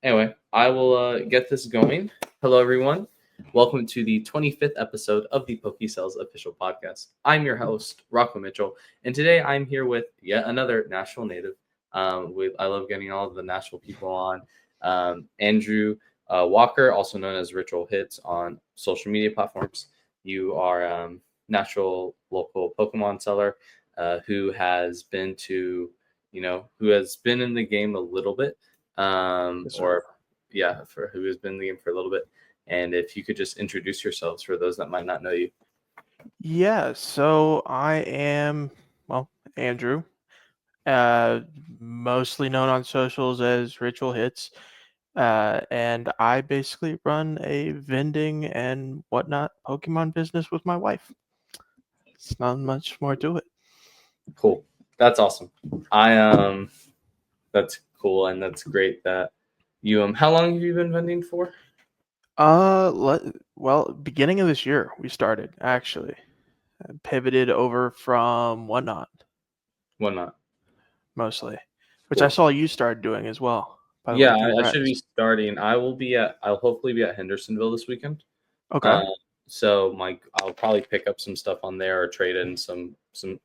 Anyway, I will get this going. Hello, everyone. Welcome to the 25th episode of the PokéSells Official Podcast. I'm your host, Rocco Mitchell, and today I'm here with yet another Nashville native. I love getting all of the Nashville people on. Andrew Walker, also known as Ritual Hits on social media platforms. You are Nashville local Pokemon seller who has been to, who has been in the game a little bit. Yes, For who has been in the game for a little bit. And if you could just introduce yourselves for those that might not know you. Yeah, so I am, Andrew, mostly known on socials as Ritual Hits, and I basically run a vending and whatnot Pokemon business with my wife. It's not much more to it. Cool. That's awesome. That's cool, and that's great that you how long have you been vending for? Beginning of this year we started actually. Pivoted over from whatnot mostly, which I Cool. saw you started doing as well. By the way, Yeah, I should congrats. be starting. I'll hopefully be at Hendersonville this weekend. Okay. So I'll probably pick up some stuff on there or trade in some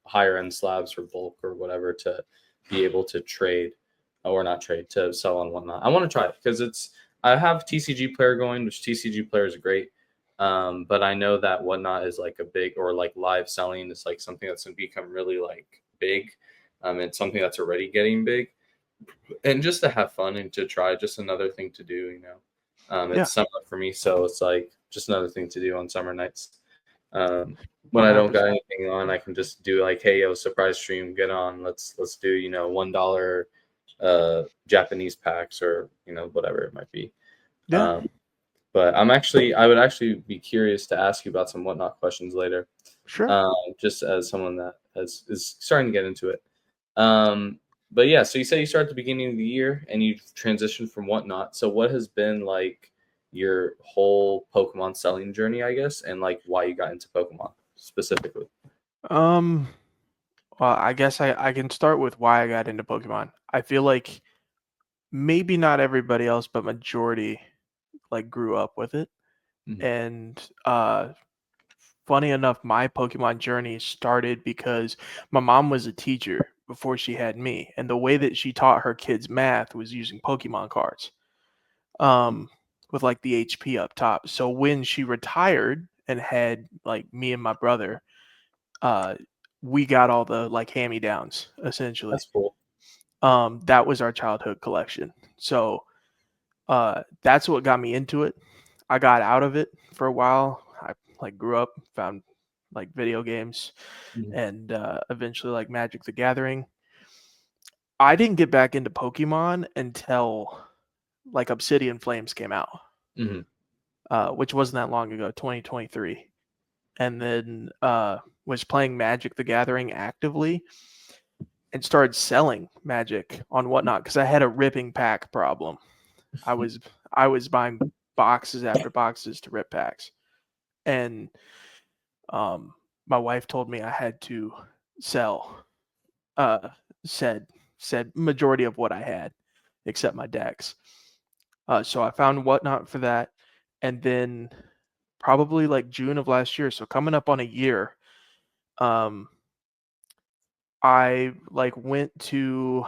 higher end slabs for bulk or whatever to be able to trade or not trade to sell on whatnot. I want to try it because I have TCG player going, which TCG player is great. But I know that whatnot is like a big or like live selling is like something that's going to become really like big. It's something that's already getting big, and just to have fun and to try, just another thing to do. It's summer for me, so it's like just another thing to do on summer nights. When I don't got 100%. anything on, I can just do like, hey, yo, surprise stream, get on. Let's do $1 Japanese packs or whatever it might be. Yeah. But I would actually be curious to ask you about some whatnot questions later. Sure. Just as someone that is starting to get into it. But yeah, so you said you started at the beginning of the year and you transitioned from whatnot. So what has been like your whole Pokemon selling journey, I guess, and like why you got into Pokemon specifically? Well, I guess I can start with why I got into Pokemon. I feel like maybe not everybody else, but majority like grew up with it. Mhm. And funny enough, my Pokemon journey started because my mom was a teacher before she had me, and the way that she taught her kids math was using Pokemon cards. With like the HP up top. So when she retired and had like me and my brother, uh we got all the like hand-me-downs essentially. That's cool. That was our childhood collection. So that's what got me into it. I got out of it for a while. I like grew up, found like video games Mhm. and eventually like Magic the Gathering. I didn't get back into Pokemon until like Obsidian Flames came out. Mhm. Which wasn't that long ago, 2023. And then was playing Magic the Gathering actively and started selling Magic on whatnot because I had a ripping pack problem. I was buying boxes after boxes to rip packs, and my wife told me I had to sell uh said majority of what I had except my decks. So I found whatnot for that, and then probably like June of last year, so coming up on a year, um, I like went to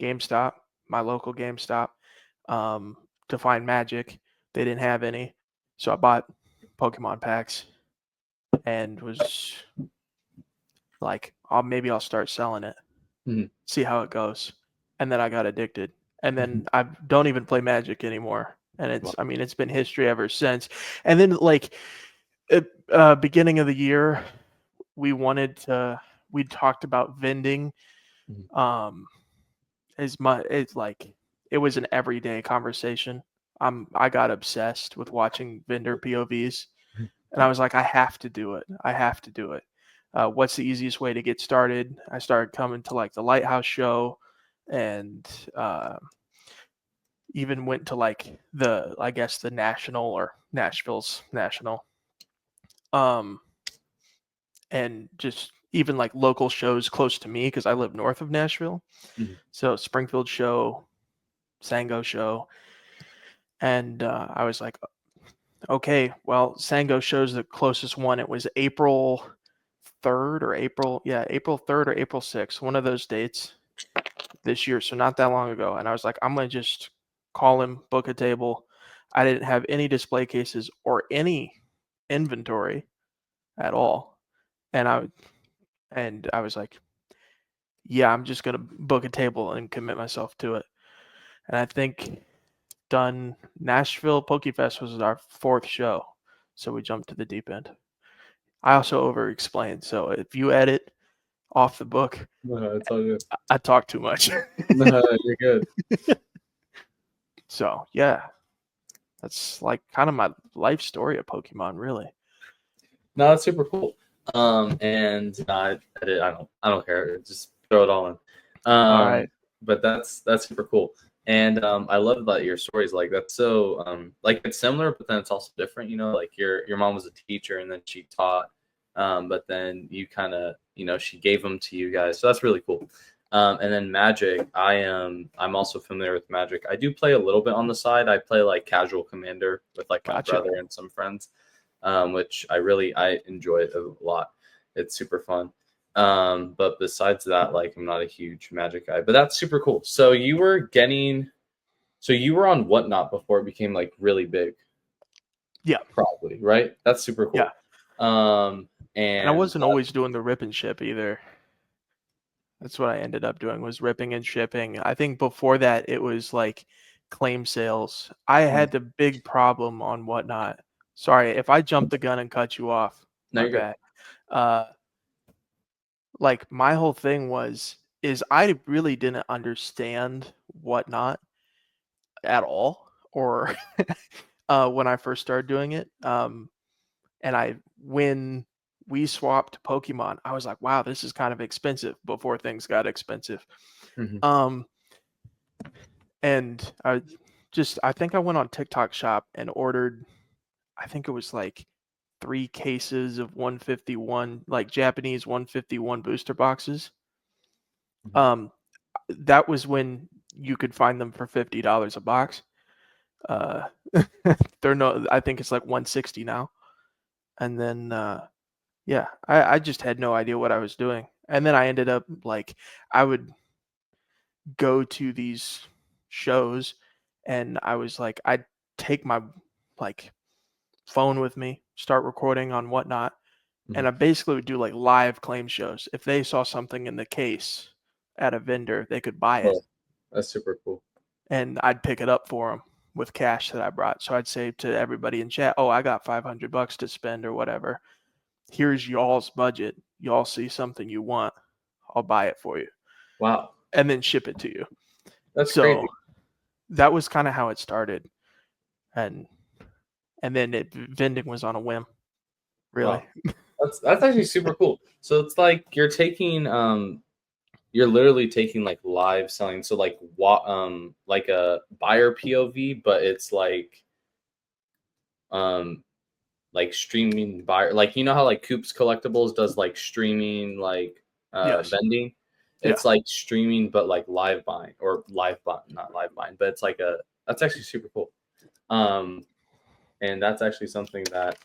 GameStop, my local GameStop, to find Magic. They didn't have any, so I bought Pokemon packs and was like, maybe I'll start selling it, Mhm. see how it goes. And then I got addicted, and Mhm. then I don't even play Magic anymore. And Wow. it's been history ever since. And then like at beginning of the year, we talked about vending. Mhm. Um, as much it's like it was an everyday conversation. I got obsessed with watching vendor POVs, and I was like, I have to do it. I have to do it. What's the easiest way to get started? I started coming to like the Lighthouse show, and even went to like I guess the national or Nashville's national, um, and just even like local shows close to me because I live north of Nashville. Mhm. So Springfield show, Sango show, And I was like, okay, well, Sango shows the closest one. It was April 3rd or April 3rd or April 6th, one of those dates this year. So not that long ago. And I was like, I'm going to just call him, book a table. I didn't have any display cases or any inventory at all. And I was like, yeah, I'm just going to book a table and commit myself to it. And I think done Nashville PokéFest was our 4th show. So we jumped to the deep end. I also over explained. So if you edit off the book, No, it's all good. I talk too much. No, you're good. So yeah, that's like kind of my life story of Pokemon, really. No, that's super cool. And I don't care. Just throw it all in. All right. But that's super cool. And I love that your stories like that's so like it's similar, but then it's also different. You know, like your mom was a teacher and then she taught, but then you kind of she gave them to you guys. So that's really cool. And then Magic, I'm also familiar with Magic. I do play a little bit on the side. I play like casual Commander with like my brother and some friends, which I enjoy it a lot. It's super fun. But besides that, like I'm not a huge Magic guy, but that's super cool. So you were on Whatnot before it became like really big. Yeah. Probably, right? That's super cool. Yeah. And I wasn't always doing the rip and ship either. That's what I ended up doing was ripping and shipping. I think before that it was like claim sales. I had the big problem on Whatnot. Sorry if I jumped the gun and cut you off. No, My you're bad. Like my whole thing is I really didn't understand Whatnot at all, or when I first started doing it. And when we swapped Pokemon, I was like, wow, this is kind of expensive before things got expensive. Mm-hmm. And I think I went on TikTok Shop and ordered, I think it was like 3 cases of 151, like Japanese 151 booster boxes. That was when you could find them for $50 a box. I think it's like 160 now. And then yeah, I just had no idea what I was doing. And then I ended up like I would go to these shows and I was like I'd take my like phone with me, start recording on Whatnot, and I basically would do like live claim shows. If they saw something in the case at a vendor, they could buy it. That's super cool. And I'd pick it up for them with cash that I brought. So I'd say to everybody in chat, "Oh, I got $500 to spend or whatever. Here's y'all's budget. Y'all see something you want, I'll buy it for you." Wow. And then ship it to you. That's crazy. That was kind of how it started. And then vending was on a whim. Really. Wow. That's actually super cool. So it's like you're literally taking like live selling. So like like a buyer POV, but it's like streaming buyer, like how like Coops Collectibles does like streaming like Yes. vending. It's like streaming but like live buying or not live buying, but it's like that's actually super cool. And that's actually something that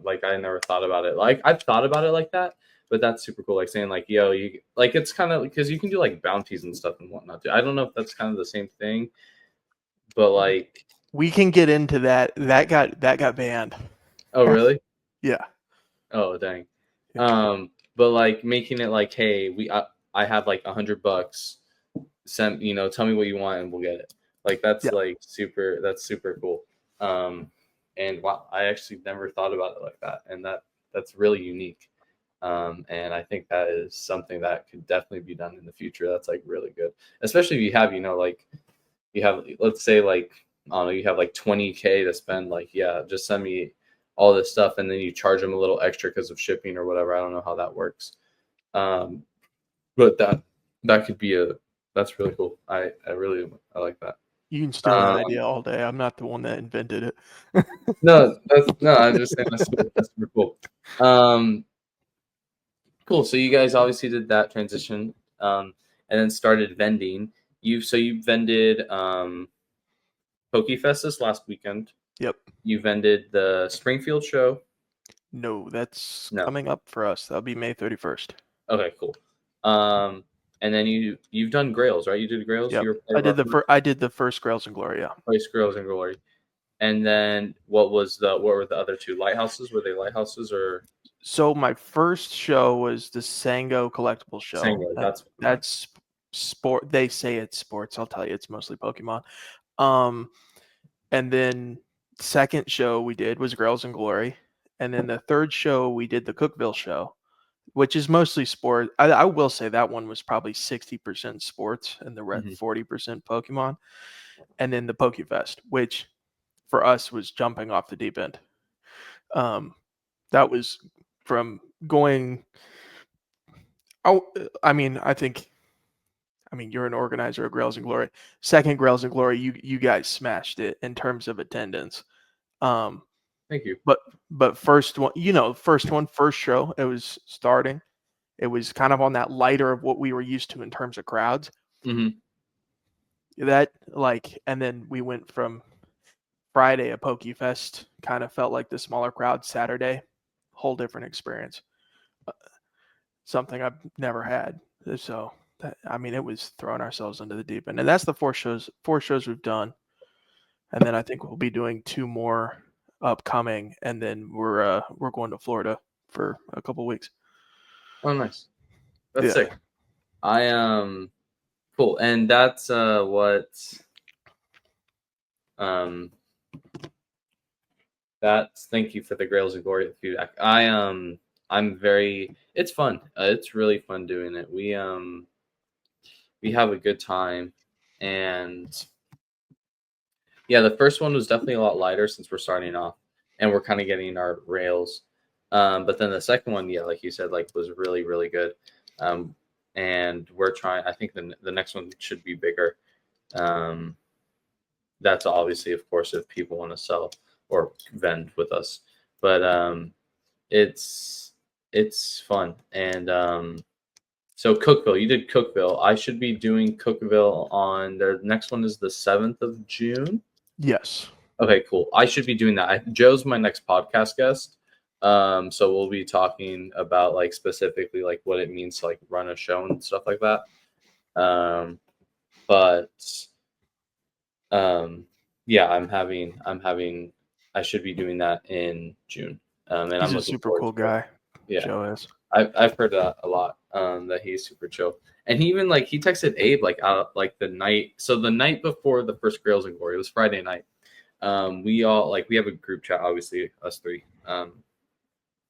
like I never thought about it. Like I've thought about it like that, but that's super cool. Like saying like, yo, you like it's kind of because you can do like bounties and stuff and whatnot. I don't know if that's kind of the same thing, but like we can get into that. That got banned. Oh really? Yeah. Oh dang. But like making it like, hey, I have like $100. Send tell me what you want and we'll get it. Like that's that's super cool. And wow, I actually never thought about it like that, and that's really unique. And I think that is something that could definitely be done in the future. That's like really good, especially if you have like you have, let's say like I don't know, you have like 20K to spend. Like just send me all this stuff, and then you charge them a little extra because of shipping or whatever. I don't know how that works, but that could be that's really cool. I like that. You can steal that idea all day. I'm not the one that invented it. No, I'm just saying that's super cool. Cool. So you guys obviously did that transition, and then started vending. You vended PokéFest this last weekend. Yep. You vended the Springfield show. No, that's No. coming up for us. That'll be May 31st. Okay, cool. And then you've done Grails, right? You did Grails. Yep. I did the first Grails and Glory. Yeah. First Grails and Glory. And then what were the other two? Lighthouses? Were they lighthouses or? So my first show was the Sango collectible show. Sango, that's sport. They say it's sports. I'll tell you, it's mostly Pokemon. And then second show we did was Grails and Glory. And then the third show we did the Cookville show, which is mostly sport. I will say that one was probably 60% sports and the rest 40% Pokemon. And then the PokéFest, which for us was jumping off the deep end. That was from going. I mean, you're an organizer of Grails and Glory. Second Grails and Glory, you guys smashed it in terms of attendance. Thank you. But first one, first show, it was starting. It was kind of on that lighter of what we were used to in terms of crowds. That and then we went from Friday, a PokéFest kind of felt like the smaller crowd. Saturday, whole different experience. Something I've never had. So it was throwing ourselves into the deep end. And that's the four shows we've done. And then I think we'll be doing 2 more upcoming, and then we're going to Florida for a couple weeks. Oh, nice. That's sick. Cool. And that's thank you for the Grails and Glory feedback. It's fun. It's really fun doing it. We have a good time, and yeah, the first one was definitely a lot lighter since we're starting off and we're kind of getting our rails. But then the second one, yeah, like you said, was really, really good. And we're trying, I think the next one should be bigger. That's obviously, of course, if people want to sell or vend with us, but it's fun. And so Cookville, you did Cookville. I should be doing Cookville on the next one is the 7th of June. Yes. Okay, cool. I should be doing that. Joe's my next podcast guest. So we'll be talking about specifically what it means to run a show and stuff like that. Yeah, I should be doing that in June. And he's a super cool guy. Yeah, Joe is. I've heard that a lot. That he's super chill. And he even he texted Abe out the night. So the night before the first Grails and Glory, it was Friday night. We all we have a group chat, obviously us 3,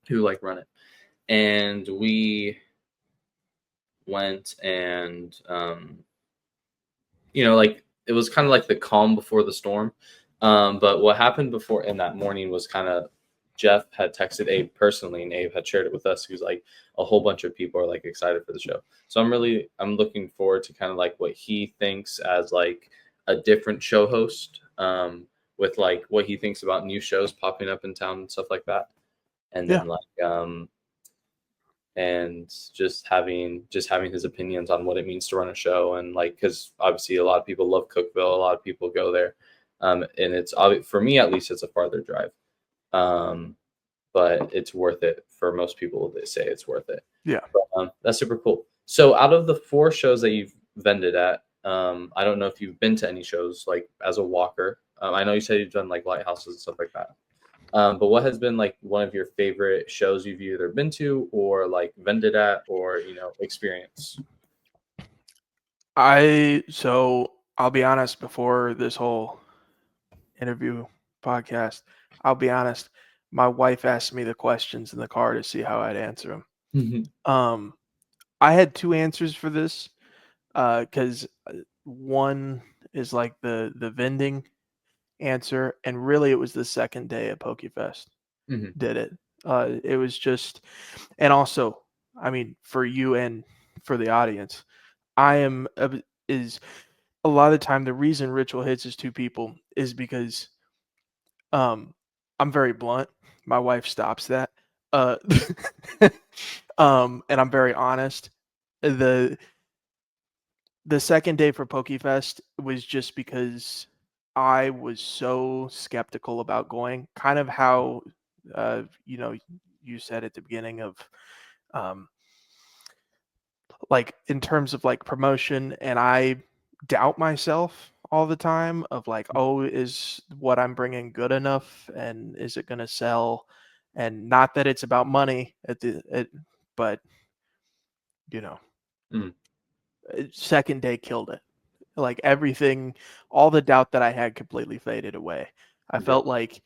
who run it, and we went and it was kind of the calm before the storm. But what happened before in that morning was kind of Jeff had texted Abe personally, and Abe had shared it with us. He was a whole bunch of people are excited for the show. So I'm looking forward to kind of what he thinks as a different show host, with what he thinks about new shows popping up in town and stuff like that. And then and just having his opinions on what it means to run a show, and because obviously a lot of people love Cookville, a lot of people go there, and it's for me at least, it's a farther drive. But it's worth it for most people. They say it's worth it. Yeah. But, that's super cool. So out of the 4 shows that you've vended at, I don't know if you've been to any shows as a walker. I know you said you've done lighthouses and stuff like that. But what has been one of your favorite shows you've either been to or vended at or experienced? So I'll be honest, before this whole interview podcast, I'll be honest, my wife asked me the questions in the car to see how I'd answer them. I had 2 answers for this, because one is the vending answer, and really it was the second day at PokéFest did it. It was just, and also, for you and for the audience, is a lot of the time the reason Ritual hits is 2 people is because I'm very blunt. My wife stops that. And I'm very honest. The second day for PokéFest was just because I was so skeptical about going, kind of how you said at the beginning of um, like in terms of like promotion, and I doubt myself all the time of like, oh, is what I'm bringing good enough, and is it going to sell? And not that it's about money but you know, Mm. second day killed it. Like everything, all the doubt that I had completely faded away. I Yeah. felt like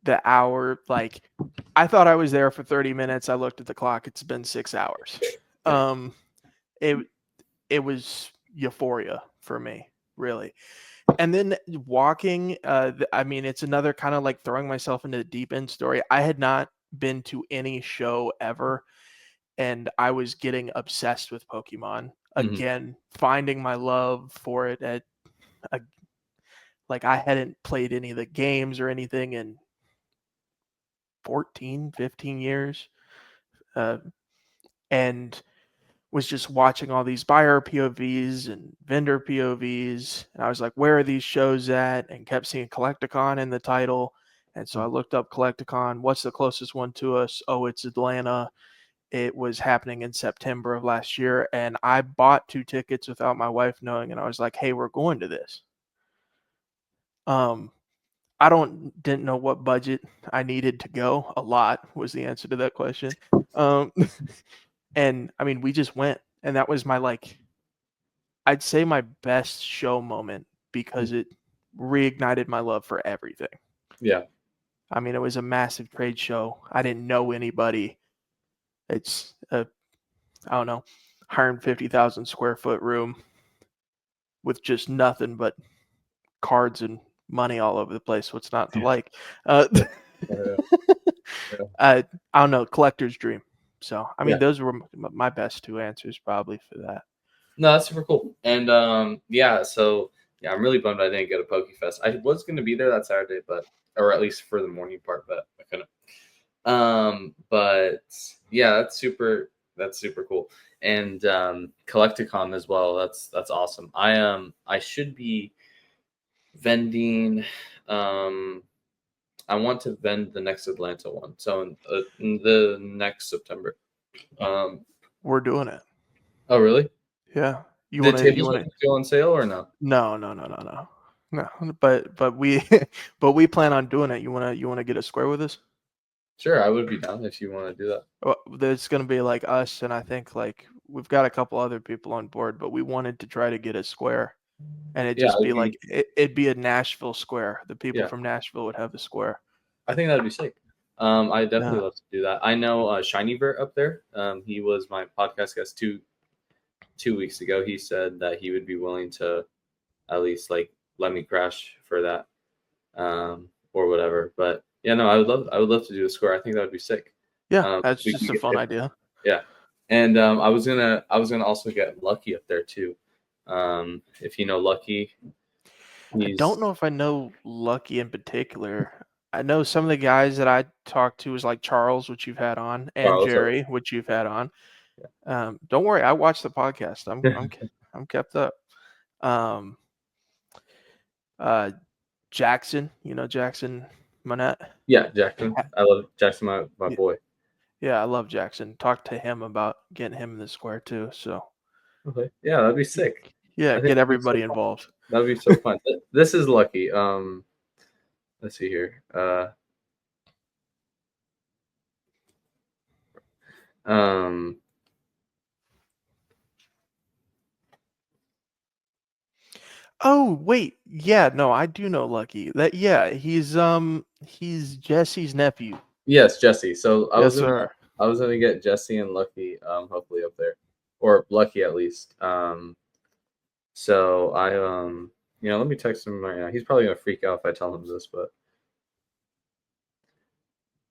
the hour, like I thought I was there for 30 minutes. I looked at the clock. It's been 6 hours. Yeah. It it was euphoria for me, really. And then walking, I mean, it's another kind of like throwing myself into the deep end story. I had not been to any show ever, and I was getting obsessed with Pokemon Mhm. again, finding my love for it at a, like I hadn't played any of the games or anything in 14, 15 years. Uh, and was just watching all these buyer POVs and vendor POVs. And I was like, where are these shows at? And kept seeing Collecticon in the title. And so I looked up Collecticon. What's the closest one to us? Oh, it's Atlanta. It was happening in September of last year. And I bought 2 tickets without my wife knowing. And I was like, hey, we're going to this. I didn't know what budget I needed to go. A lot was the answer to that question. And I mean, we just went, and that was my I'd say my best show moment because it reignited my love for everything. Yeah. I mean, it was a massive trade show. I didn't know anybody. It's a, I don't know, 150,000 square foot room with just nothing but cards and money all over the place. What's not to like? Yeah. Yeah. I don't know, collector's dream. So, I mean, Yeah. those were my best 2 answers probably for that. No, that's super cool. And yeah, so yeah, I'm really bummed I didn't go to PokéFest. I was gonna be there that Saturday, or at least for the morning part, but I couldn't. But yeah, that's super cool. And Collecticon as well. That's awesome. I should be vending. I want to vend the next Atlanta one, so in the next September. We're doing it. Oh really? Yeah. You The want to, tables are still on sale or no? no. But we, but we plan on doing it. You want to get a square with us? Sure, I would be down if you want to do that. Well, there's going to be like us, and I think like we've got a couple other people on board, but we wanted to try to get a square, and it'd Yeah, just be like it'd be a Nashville square. The people yeah. from Nashville would have the square. I think that'd be sick. I definitely Yeah. love to do that. I know Shinyvert up there. He was my podcast guest two weeks ago. He said that he would be willing to at least like let me crash for that, or whatever. But yeah, no, I would love to do a square. I think that would be sick. Yeah, that's We just could a get fun different. idea. Yeah, and I was gonna also get Lucky up there too. If you know Lucky, I don't know if I know Lucky in particular. I know some of the guys that I talked to was like Charles, which you've had on, and Charles. Jerry, which you've had on. Don't worry, I watched the podcast. I'm kept up. Um, Jackson, Jackson Monette. Yeah, Jackson. I love Jackson, my Yeah, boy. yeah, I love Jackson. Talked to him about getting him in the square too. So Okay. Yeah, that'd be sick. yeah, I think get that'd be so everybody fun. involved. That'd be so fun. This is Lucky. Let's see here. Um, Oh wait, yeah, no, I do know Lucky. He's Jesse's nephew. yes, Jesse. So Yes, sir. I was gonna get Jesse and Lucky, hopefully up there, or Lucky at least. So let me text him right now. He's probably gonna freak out if I tell him this, but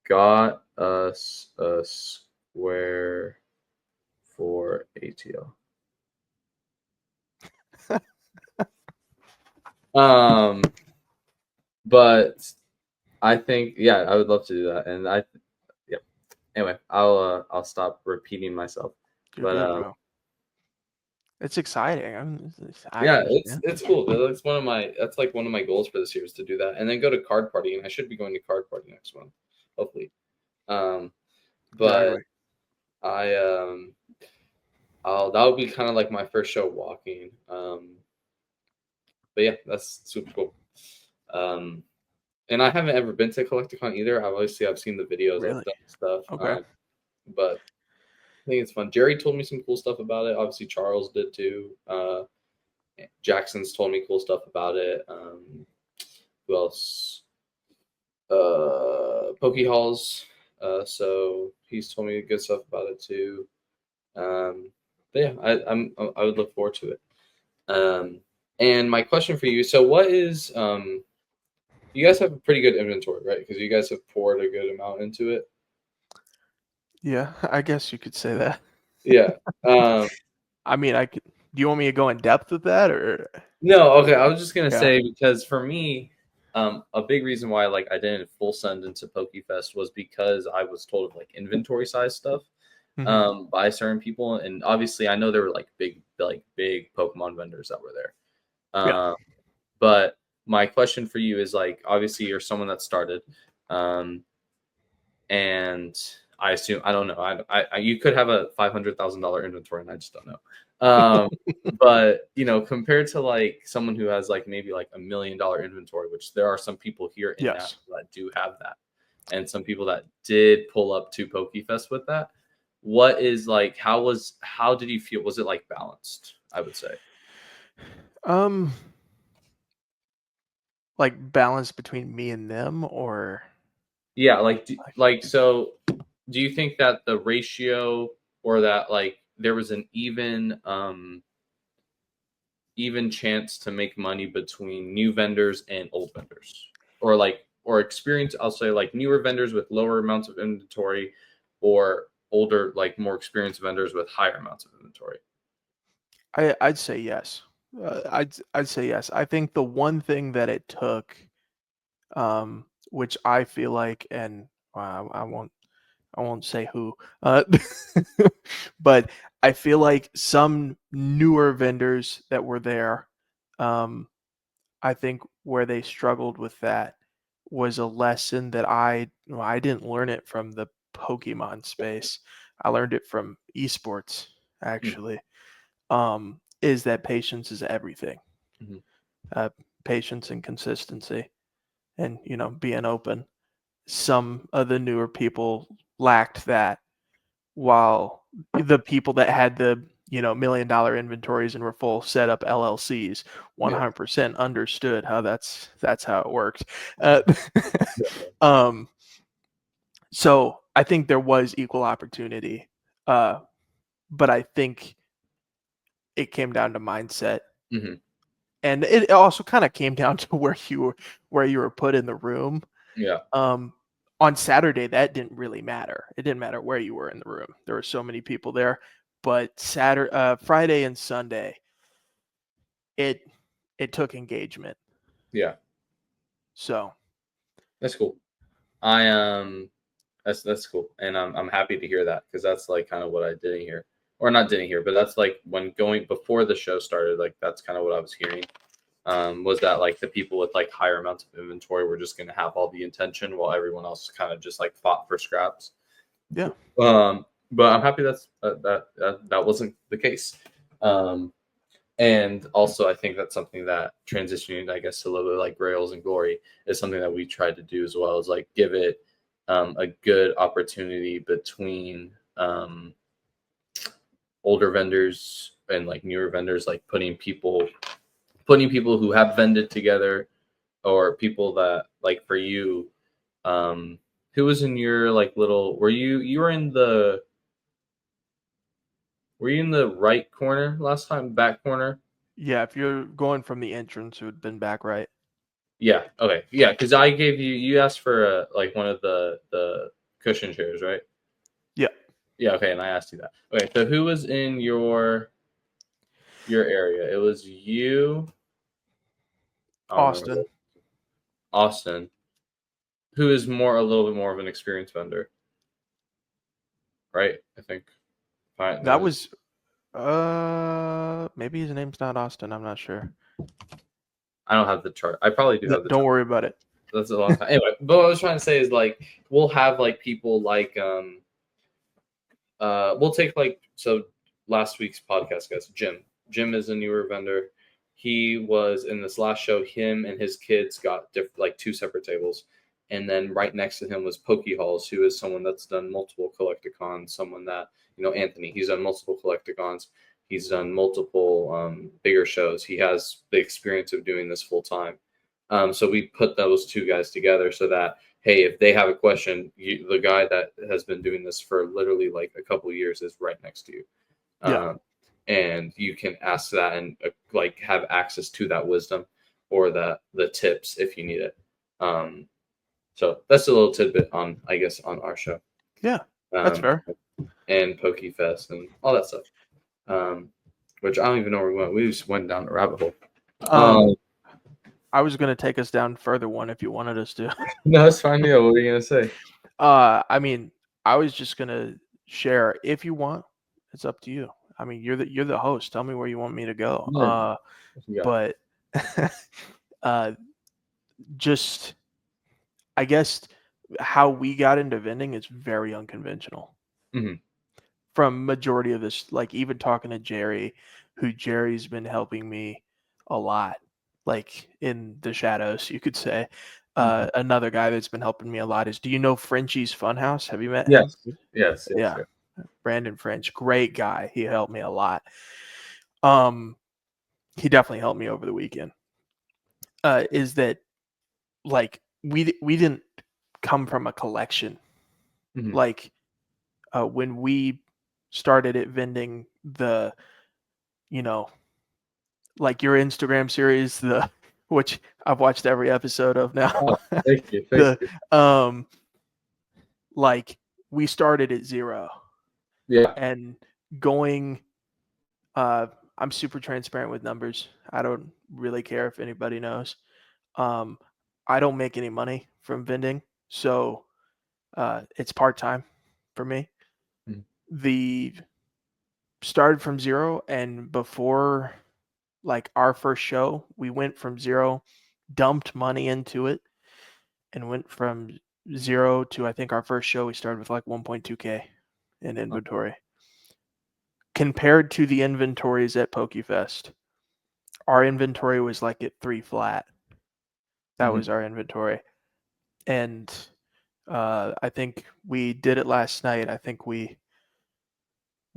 got us a square for ATL. But I think I would love to do that, and yeah. Anyway, I'll stop repeating myself. You're But good, bro. It's exciting. I Yeah, understand. it's cool. That's like one of my goals for this year is to do that, and then go to card party. And I should be going to card party next month, hopefully. But Exactly. I that would be kind of like my first show walking. But yeah, that's super cool. And I haven't ever been to Collecticon either. I've seen the videos, I've Really? done stuff. Okay. But I think it's fun. Jerry told me some cool stuff about it. Obviously, Charles did too. Jackson's told me cool stuff about it. Who else? Pokehalls. So he's told me good stuff about it too. But yeah, I would look forward to it. And my question for you: so, what is you guys have a pretty good inventory, right? Because you guys have poured a good amount into it. Yeah, I guess you could say that. Yeah. I mean, I could. Do you want me to go in depth with that, or No, okay. I was just gonna yeah? say because for me, a big reason why like I didn't full send into PokeFest was because I was told of like inventory size stuff Mhm. by certain people, and obviously I know there were like big Pokemon vendors that were there. Yeah. But my question for you is like obviously you're someone that started, and I assume I don't know. You could have a $500,000 inventory, and I just don't know. But compared to like someone who has like maybe like $1 million inventory, which there are some people here in Yes. Nashville that do have that, and some people that did pull up to PokeFest with that. What is like? How did you feel? Was it like balanced? I would say. Um, like balance between me and them, or Yeah, so. Do you think that the ratio or that like there was an even chance to make money between new vendors and old vendors, or experience, I'll say like newer vendors with lower amounts of inventory, or older like more experienced vendors with higher amounts of inventory? I'd say yes. I'd say yes. I think the one thing that it took, which I feel like, and I won't say who, but I feel like some newer vendors that were there, um, I think where they struggled with that was a lesson that I didn't learn it from the Pokemon space. I learned it from esports actually. Is that patience is everything. Mm-hmm. Uh, Patience and consistency, and being open. Some of the newer people lacked that, while the people that had the $1 million inventories and were full set up LLCs Yeah. 100% understood how that's how it worked. Uh, um, so I think there was equal opportunity, but I think it came down to mindset, Mm-hmm. and it also kind of came down to where you were put in the room. Yeah. Um, on Saturday, that didn't really matter. It didn't matter where you were in the room. There were so many people there. But Friday and Sunday, it it took engagement. Yeah. So That's cool. That's cool, and I'm happy to hear that because that's like kind of what I didn't hear, or not didn't hear, but that's like when going before the show started, like that's kind of what I was hearing. Was that like the people with like higher amounts of inventory were just going to have all the intention while everyone else kind of just like fought for scraps. yeah, But I'm happy that wasn't the case. Um, and also, I think that's something that transitioning, I guess, to a little bit like Grails and Glory is something that we tried to do as well, is like give it a good opportunity between older vendors and like newer vendors, like putting people who have vended together, or people that like for you, who was in your like little, you were you in the right corner last time, back corner? yeah. If you're going from the entrance, it would have been back right. Yeah. Okay. Yeah. Because I gave you asked for like one of the cushion chairs, right? Yeah, Yeah. Okay. And I asked you that. Okay. So who was in your area? It was you. I don't remember. Austin. Austin, who is a little bit more of an experienced vendor, right? I think. Fine. That was. Maybe his name's not Austin. I'm not sure. I don't have the chart. I probably do have the Don't chart. worry about it. That's a long time. Anyway, but what I was trying to say is like we'll have like people like we'll take like so last week's podcast guys. Jim is a newer vendor. He was in this last show. Him and his kids got like two separate tables, and then right next to him was PokéSells, who is someone that's done multiple collecticons. Someone that Anthony. He's done multiple collecticons. He's done multiple bigger shows. He has the experience of doing this full time. So we put those two guys together so that, hey, if they have a question, the guy that has been doing this for literally like a couple of years is right next to you. Yeah. And you can ask that and like have access to that wisdom or the tips if you need it. So that's a little tidbit on our show. Yeah, that's fair. And PokéFest and all that stuff. Which I don't even know where we went. We just went down the rabbit hole. I was going to take us down further one if you wanted us to. No, it's fine. Yeah, what were you going to say? I mean, I was just going to share if you want. It's up to you. I mean, you're the host. Tell me where you want me to go. Yeah. But just I guess how we got into vending is very unconventional. Mm-hmm. From majority of this, like even talking to Jerry's been helping me a lot, like in the shadows, you could say. Another guy that's been helping me a lot is, do you know Frenchie's Funhouse? Have you met him? Yes. Yeah. Brandon French, great guy. He helped me a lot. He definitely helped me over the weekend. Is that like we didn't come from a collection. Mm-hmm. Like when we started at vending, the like your Instagram series, which I've watched every episode of now. Oh, thank you. Like we started at zero. Yeah. And going, I'm super transparent with numbers. I don't really care if anybody knows. I don't make any money from vending, so it's part-time for me. Mm-hmm. The started from zero, and before like our first show, we went from zero, dumped money into it, and went from zero to, I think our first show we started with like 1.2K in inventory. Compared to the inventories at PokéFest, our inventory was like at 3 flat. That was our inventory. And I think we did it last night. I think we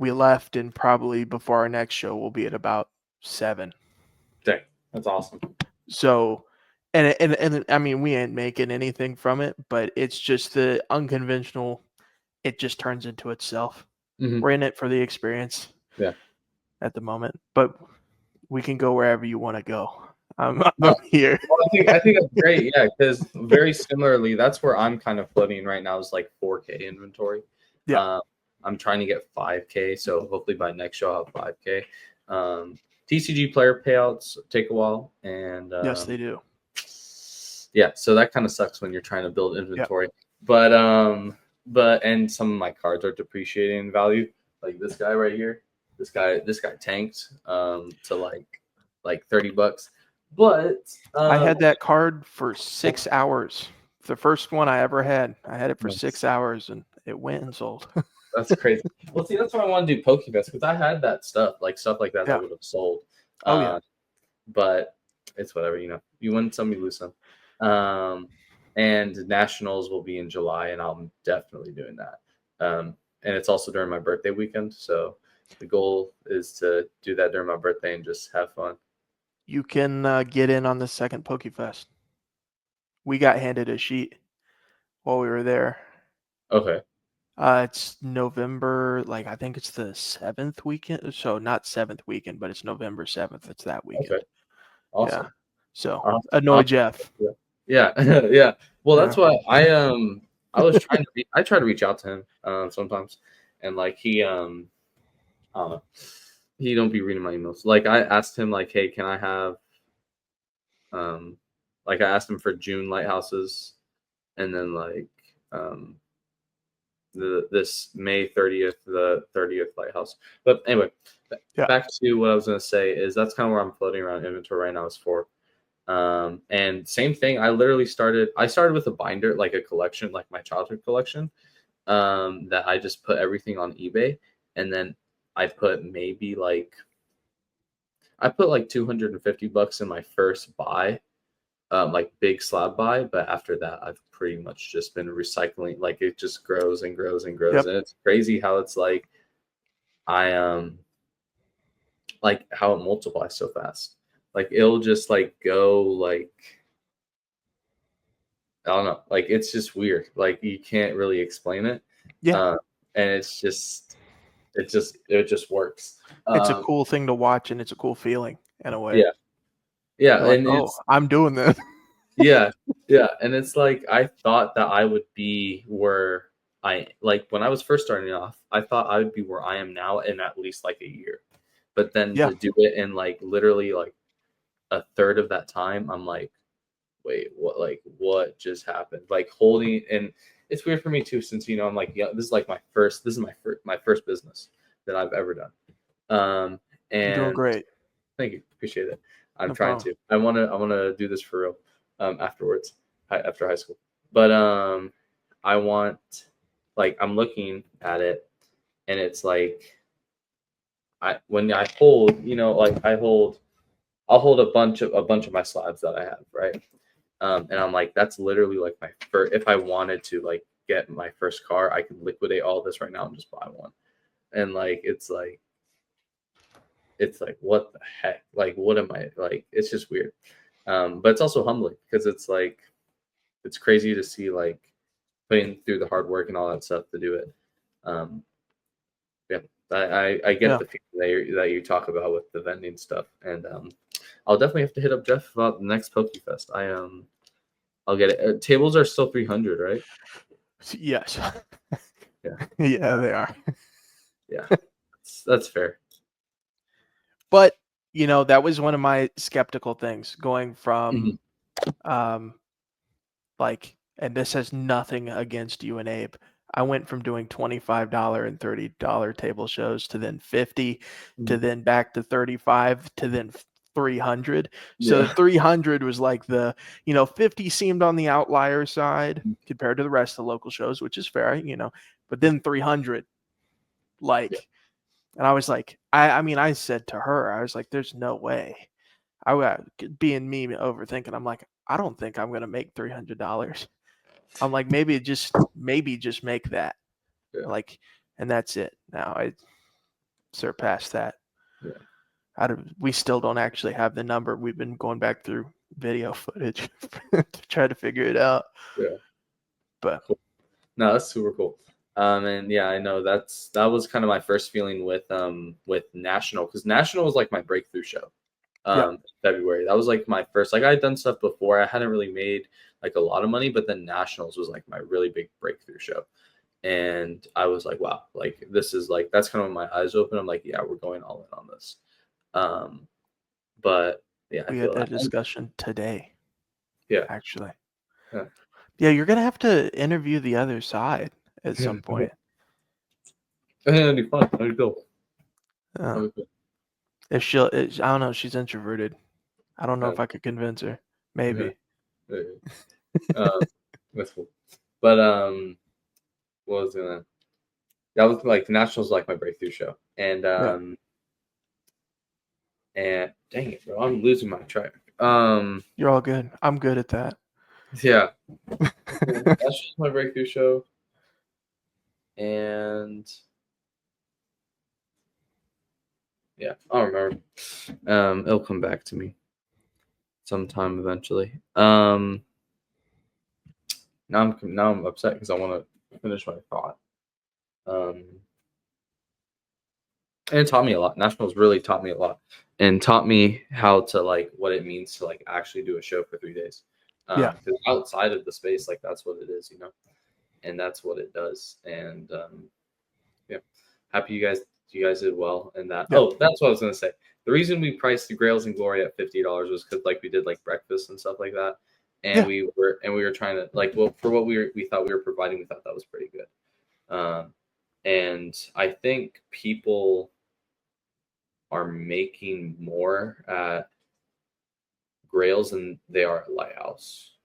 left, and probably before our next show we'll be at about 7. Dang, that's awesome. So, and I mean, we ain't making anything from it, but it's just the unconventional. It just turns into itself. Mm-hmm. We're in it for the experience. Yeah. At the moment, but we can go wherever you want to go. I'm here. Well, I think that's great. Yeah, because very similarly, that's where I'm kind of floating right now is like 4K inventory. Yeah. I'm trying to get 5K, so hopefully by next show I'll have 5K. TCG player payouts take a while, and yes, they do. Yeah, so that kind of sucks when you're trying to build inventory. Yep. But and some of my cards are depreciating in value, like this guy right here. This guy tanked to like $30. But I had that card for 6 hours. The first one I ever had. I had it for 6 hours, and it went and sold. That's crazy. Well, see, that's why I want to do PokéFest, because I had that stuff like that that would have sold. Oh yeah. But it's whatever, you win some, you lose some. And Nationals will be in July, and I'm definitely doing that. And it's also during my birthday weekend, so the goal is to do that during my birthday and just have fun. You can get in on the second PokéFest. We got handed a sheet while we were there. Okay. It's November, like I think it's the 7th weekend. So not 7th weekend, but it's November 7th. It's that weekend. Okay. Awesome. Yeah. So annoy Jeff. Yeah. Yeah. Well, that's why I was trying to I try to reach out to him sometimes, and like he I don't know, he don't be reading my emails. Like I asked him like, hey, can I have like I asked him for June lighthouses, and then like this May 30th, the 30th lighthouse. But anyway, back to what I was going to say is that's kind of where I'm floating around inventory right now is for. And same thing. I started with a binder, like a collection, like my childhood collection, that I just put everything on eBay. And then I put like $250 in my first buy, like big slab buy. But after that, I've pretty much just been recycling. Like it just grows and grows and grows. And it's crazy how it's like, like how it multiplies so fast. Like it'll just like go like, I don't know, like it's just weird. Like you can't really explain it. And it just works. It's a cool thing to watch, and it's a cool feeling in a way. Yeah. Like, and I'm doing this. Yeah. And it's like I thought that I would be where I like when I was first starting off, I thought I would be where I am now in at least like a year. But then to do it in like literally like a third of that time, I'm like, wait, what just happened? Like holding, and it's weird for me too, since I'm like, this is my first business that I've ever done. And you're doing great. Thank you, appreciate it. I'm trying to. I want to do this for real. Afterwards, after high school, but I want, like, I'm looking at it, and it's like, when I hold, I'll hold a bunch of my slabs that I have, right? And I'm like, that's literally like my first. If I wanted to like get my first car, I can liquidate all this right now and just buy one. And like, it's like, what the heck? Like, what am I like? It's just weird. But it's also humbling because it's like, it's crazy to see like putting through the hard work and all that stuff to do it. I get the feeling that you talk about with the vending stuff, and I'll definitely have to hit up Jeff about the next PokéFest. I'll get it. Tables are still 300, right? Yes. Yeah. Yeah, they are. Yeah, that's fair. But that was one of my skeptical things going from, like, and this has nothing against you and Abe. I went from doing $25 and $30 table shows to then 50, to then back to 35, to then 300. So 300 was like the, 50 seemed on the outlier side compared to the rest of the local shows, which is fair, but then 300, like, and I was like, I said to her, I was like, there's no way. Being me overthinking, I'm like, I don't think I'm going to make $300. I'm like, maybe just make that. Yeah. Like, and that's it. Now I surpassed that. Yeah. We still don't actually have the number. We've been going back through video footage to try to figure it out. Yeah. But cool. No, that's super cool. And yeah, I know that was kind of my first feeling with National, because National was like my breakthrough show. February. That was like my first, like I had done stuff before. I hadn't really made like a lot of money, but then Nationals was like my really big breakthrough show. And I was like, wow, like this is like, that's kind of when my eyes open. I'm like, yeah, we're going all in on this. But yeah, we had that discussion today. Yeah. Actually. Yeah, you're going to have to interview the other side at some point. I think that'd be fun. That'd be cool. If I don't know, she's introverted. I don't know if I could convince her. Maybe. That's cool. But what was gonna? That was like Nationals, like my breakthrough show, and and dang it, bro, I'm losing my track. You're all good. I'm good at that. Yeah, that's just my breakthrough show, and yeah, I don't remember. It'll come back to me sometime eventually. Now I'm upset because I want to finish my thought. And it taught me a lot. Nationals really taught me a lot, and taught me how to like what it means to like actually do a show for 3 days. Because outside of the space, like that's what it is, and that's what it does. And yeah, happy you guys did well. And that that's what I was gonna say. The reason we priced the Grails and Glory at $50 was because like we did like breakfast and stuff like that, and we were trying to like, well, for what we thought we were providing, we thought that was pretty good. And I think people are making more at Grails than they are at Lighthouse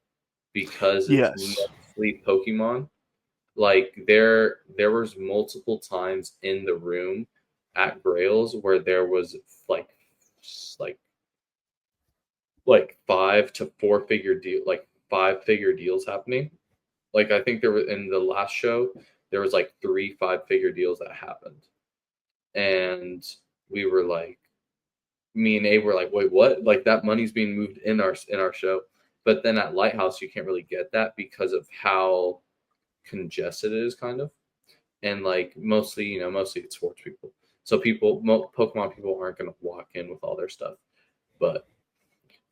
because it's Yes. mostly Pokemon. Like there was multiple times in the room at Grails where there was like like 5-figure deals happening. Like I think there was in the last show there was like 3 5-figure deals that happened, and we were like, me and Abe were like, wait, what? Like that money's being moved in our show, but then at Lighthouse you can't really get that because of how congested it is, kind of, and like mostly it's sports people, so Pokemon people aren't gonna walk in with all their stuff, but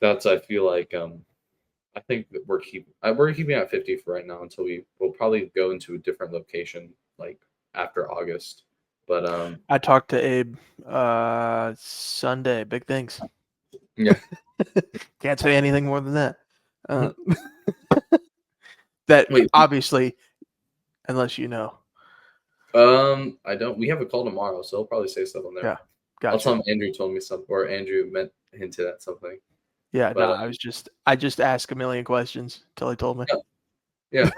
that's I feel like I think that we're keeping at 50 for right now until we'll probably go into a different location like after August. But I talked to Abe Sunday. Big things. yeah. Can't say anything more than that. That Wait. obviously, unless you know. I don't. We have a call tomorrow, so I'll probably say stuff on there. Yeah, I'll gotcha. tell him Andrew told me something, or Andrew hinted at something. Yeah, But no, I just asked a million questions until he told me. yeah,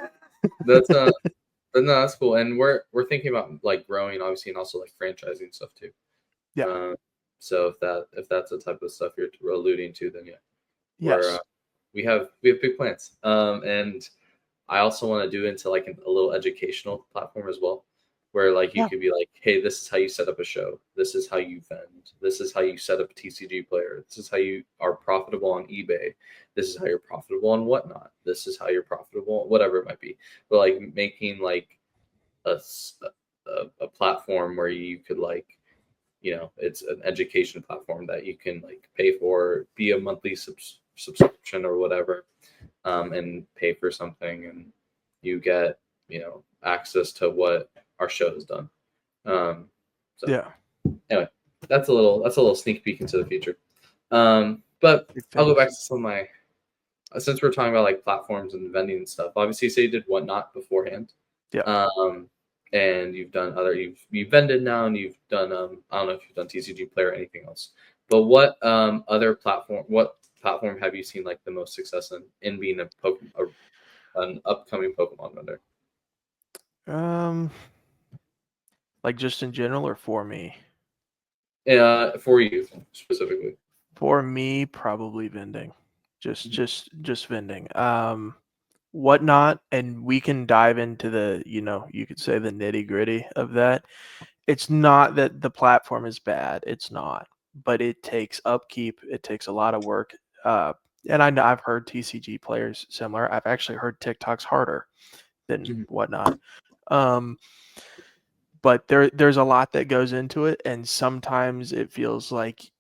that's but no, that's cool. And we're thinking about like growing, obviously, and also like franchising stuff too. Yeah. So if that's the type of stuff you're alluding to, then yeah, Yes. we have big plans. And I also want to do into like a little educational platform as well, where like you Yeah. could be like, hey, this is how you set up a show. This is how you vend. This is how you set up a TCG player. This is how you are profitable on eBay. This is how you're profitable on whatnot. This is how you're profitable, whatever it might be. But like making like a platform where you could like, it's an education platform that you can like pay for, be a monthly subscription or whatever, and pay for something, and you get access to what our show has done. So Yeah. anyway, that's a little sneak peek into the future. But I'll go back to some of my, since we're talking about like platforms and vending and stuff. Obviously, you say you did Whatnot beforehand. Yeah. And you've done you've vended now, and you've done I don't know if you've done TCG Player or anything else, but what platform have you seen like the most success in being an upcoming Pokemon vendor? Like just in general or for me? For you specifically. For me, probably vending. Just vending. Whatnot, and we can dive into the, you could say the nitty-gritty of that. It's not that the platform is bad. It's not. But it takes upkeep. It takes a lot of work. And I know I've heard TCG players similar. I've actually heard TikTok's harder than Whatnot. But there's a lot that goes into it, and sometimes it feels like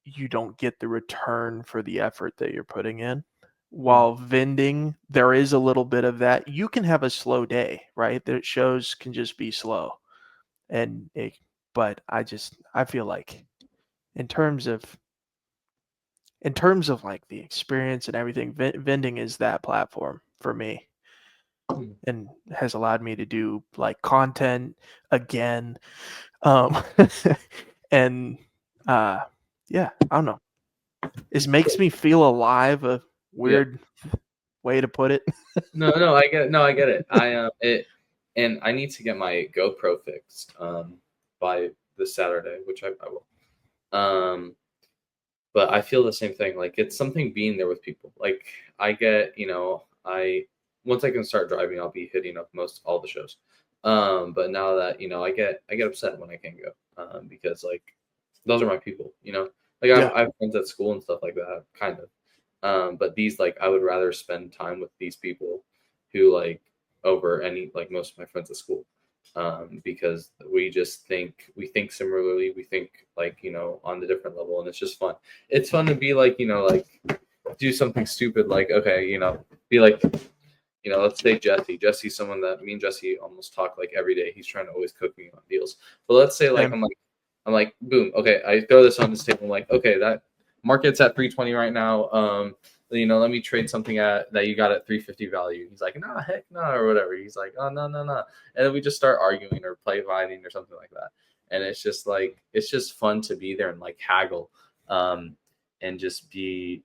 you don't get the return for the effort that you're putting in. While vending, there is a little bit of that. You can have a slow day, right? The shows can just be slow. But I feel like in terms of like the experience and everything, vending is that platform for me, and has allowed me to do like content again. And yeah, I don't know. It makes me feel alive, a weird way to put it. No, I get it. No, I get it. And I need to get my GoPro fixed by this Saturday, which I will. But I feel the same thing. Like it's something being there with people. Like I get, once I can start driving, I'll be hitting up most all the shows. But now that I get upset when I can't go, because like those are my people. Like I have friends at school and stuff like that, kind of. But these like I would rather spend time with these people who like over any like most of my friends at school, because we think similarly, we think like on the different level, and it's just fun. It's fun to be like like do something stupid like okay be like let's say Jesse's someone that me and Jesse almost talk like every day. He's trying to always cook me on deals, but let's say like I'm like boom, okay, I throw this on this table. I'm like okay, that market's at 320 right now. let me trade something that you got at 350 value. He's like, nah, heck no, or whatever. He's like, oh, no, no, no. And then we just start arguing or play fighting or something like that. And it's just like, it's just fun to be there and like haggle, and just be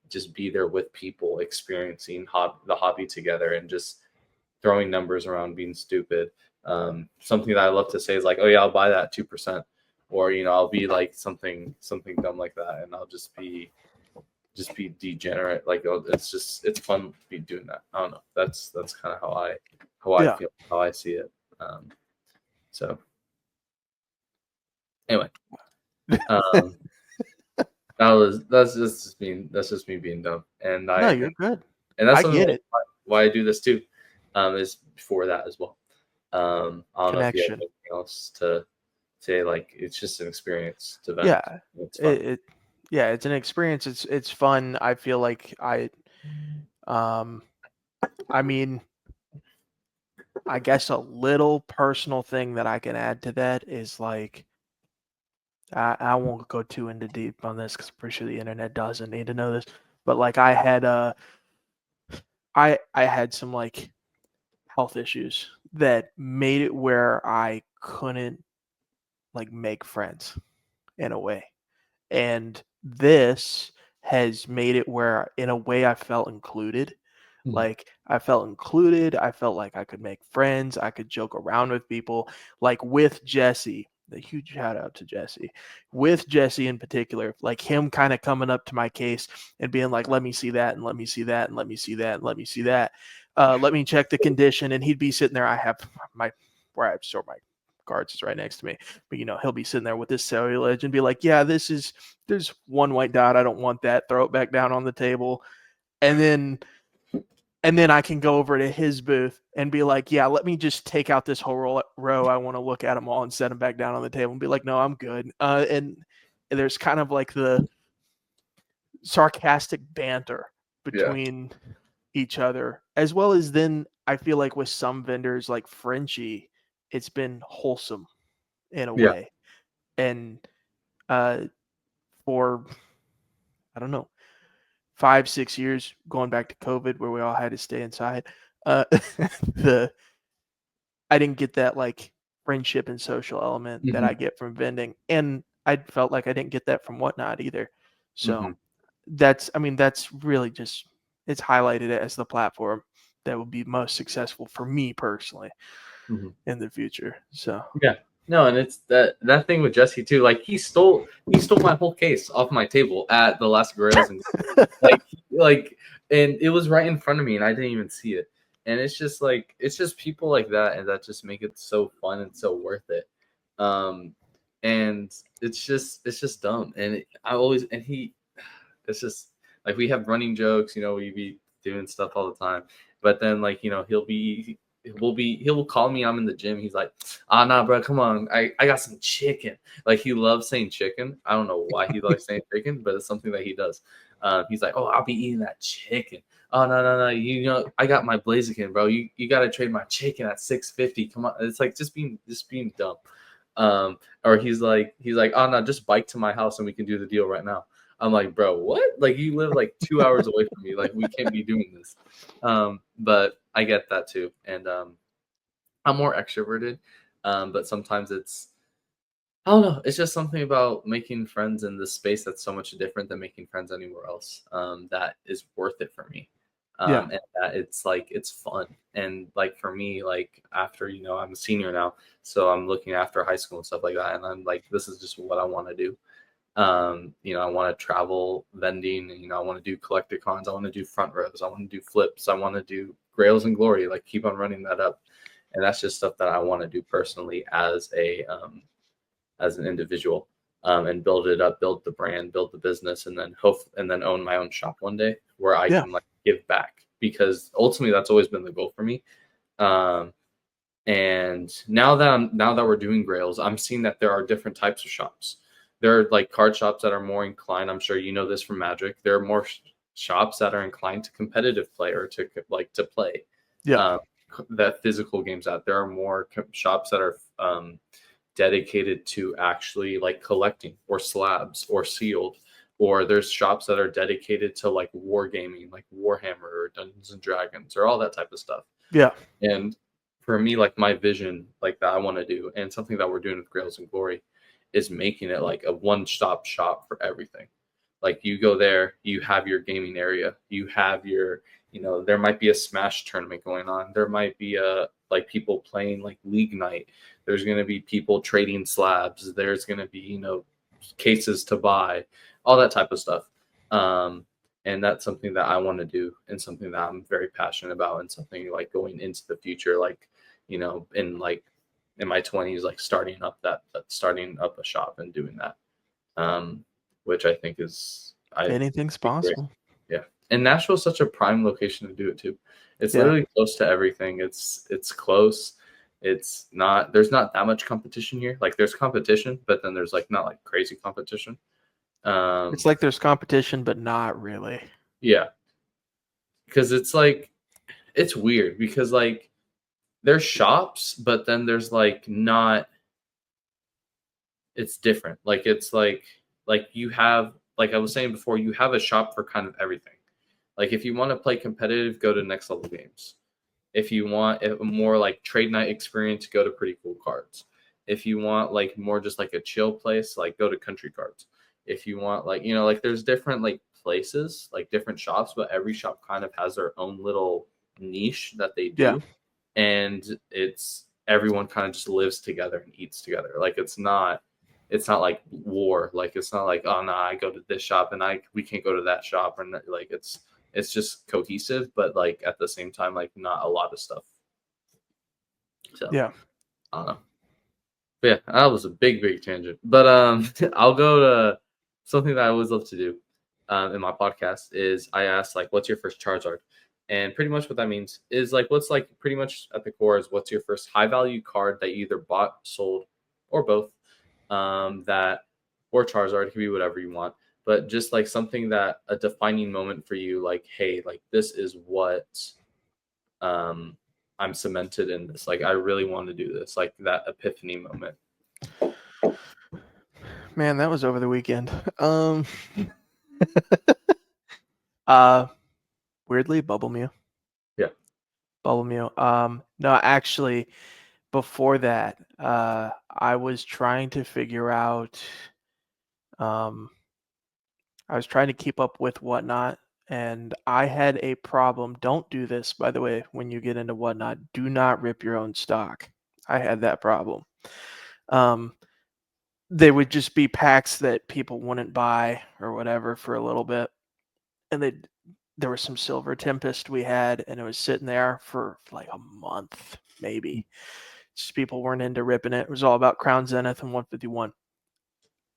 there with people experiencing the hobby together and just throwing numbers around, being stupid. Something that I love to say is like, oh yeah, I'll buy that 2%, or I'll be like something dumb like that, and I'll just be degenerate. Like, oh, it's fun to be doing that. I don't know. That's kind of how I feel, how I see it. So anyway, that's just me being dumb, and No, you're good. and that's I get it. why I do this too. Is for that as well. I don't know if you have Connection. anything else to say. Like, it's just an experience to vent. Yeah, It's fun. it's an experience. It's fun. I feel like I mean, I guess a little personal thing that I can add to that is like, I won't go too into deep on this because I'm pretty sure the internet doesn't need to know this. But like, I had some like health issues that made it where I couldn't like make friends in a way. And this has made it where in a way I felt included. Mhm. Like, I felt included. I felt like I could make friends. I could joke around with people. Like with Jesse, a huge shout out to Jesse. With Jesse in particular, like him kind of coming up to my case and being like, let me see that, and let me see that, and let me see that, and let me see that. Let me check the condition. And he'd be sitting there. I have where I store my cards is right next to me. But he'll be sitting there with his cellular edge and be like, yeah, there's one white dot. I don't want that. Throw it back down on the table. And then I can go over to his booth and be like, yeah, let me just take out this whole row. I want to look at them all and set them back down on the table and be like, no, I'm good. And there's kind of like the sarcastic banter between each other, as well as then I feel like with some vendors like Frenchie, it's been wholesome in a way. And for, I don't know, 5-6 years, going back to COVID where we all had to stay inside, I didn't get that like friendship and social element that I get from vending, and I felt like I didn't get that from Whatnot either. So that's really just, it's highlighted it as the platform that will be most successful for me personally in the future. So Yeah. No, and it's that thing with Jesse too. Like, he stole my whole case off my table at the last Grails, and and it was right in front of me, and I didn't even see it. And it's just people like that, and that just make it so fun and so worth it. And it's just dumb. And it's just like, we have running jokes. We be doing stuff all the time, but then like he'll call me. I'm in the gym. He's like, nah, bro, come on. I got some chicken. Like, he loves saying chicken. I don't know why he likes saying chicken, but it's something that he does. He's like, oh, I'll be eating that chicken. Oh, no. I got my Blaziken, bro. You got to trade my chicken at 650. Come on. It's like, just being dumb. Or he's like, oh, no, just bike to my house and we can do the deal right now. I'm like, bro, what? Like, you live like 2 hours away from me. Like, we can't be doing this. But I get that too. And I'm more extroverted. But sometimes I don't know. It's just something about making friends in this space that's so much different than making friends anywhere else. That is worth it for me. And that it's like, it's fun. And like, for me, like, after, I'm a senior now, so I'm looking after high school and stuff like that. And I'm like, this is just what I want to do. I want to travel vending, and I want to do collecticons. I want to do front rows. I want to do flips. I want to do Grails and Glory, like, keep on running that up. And that's just stuff that I want to do personally as an individual, and build it up, build the brand, build the business, and then own my own shop one day where I can like give back, because ultimately that's always been the goal for me. And now that we're doing Grails, I'm seeing that there are different types of shops. There are like card shops that are more inclined. I'm sure you know this from Magic. There are more shops that are inclined to competitive play, or to play. That physical games out. There are more shops that are dedicated to actually like collecting, or slabs, or sealed, or there's shops that are dedicated to like wargaming, like Warhammer or Dungeons and Dragons or all that type of stuff. Yeah. And for me, like my vision, like that I want to do, and something that we're doing with Grails and Glory, is making it like a one-stop shop for everything. Like you go there, you have your gaming area, you have your, there might be a Smash tournament going on, there might be like people playing like League Night, there's going to be people trading slabs, there's going to be cases to buy, all that type of stuff. And that's something that I want to do, and something that I'm very passionate about, and something like going into the future, like in my 20s, like starting up a shop and doing that, which I think is anything's possible. Yeah, and Nashville is such a prime location to do it too. It's literally close to everything. It's close. It's not, there's not that much competition here. Like there's competition, but then there's like not like crazy competition. It's like there's competition, but not really. Yeah, because it's like, it's weird because like there's shops, but then there's like not, it's different. Like it's like you have, like I was saying before, you have a shop for kind of everything. Like if you want to play competitive, go to Next Level Games. If you want a more like trade night experience, go to Pretty Cool Cards. If you want like more just like a chill place, like go to Country Cards. If you want like, like there's different like places, like different shops, but every shop kind of has their own little niche that they do. Yeah. And it's, everyone kind of just lives together and eats together. Like it's not like war. Like it's not like, oh no, I go to this shop and we can't go to that shop, or not. Like it's just cohesive, but like at the same time, like not a lot of stuff. So yeah, I don't know. But yeah, that was a big tangent. But I'll go to something that I always love to do in my podcast is I ask like, what's your first Charizard? And pretty much what that means is like, what's like pretty much at the core is what's your first high value card that you either bought, sold, or both, or Charizard, it can be whatever you want, but just like something that a defining moment for you, like, hey, like this is what I'm cemented in this. Like I really want to do this, like that epiphany moment. Man, that was over the weekend. Weirdly, Bubble Mew. Yeah. Bubble Mew. No, actually, before that, I was trying to figure out. I was trying to keep up with Whatnot, and I had a problem. Don't do this, by the way, when you get into Whatnot. Do not rip your own stock. I had that problem. They would just be packs that people wouldn't buy or whatever for a little bit, and there was some Silver Tempest we had, and it was sitting there for like a month, maybe. Just people weren't into ripping it. It was all about Crown Zenith and 151.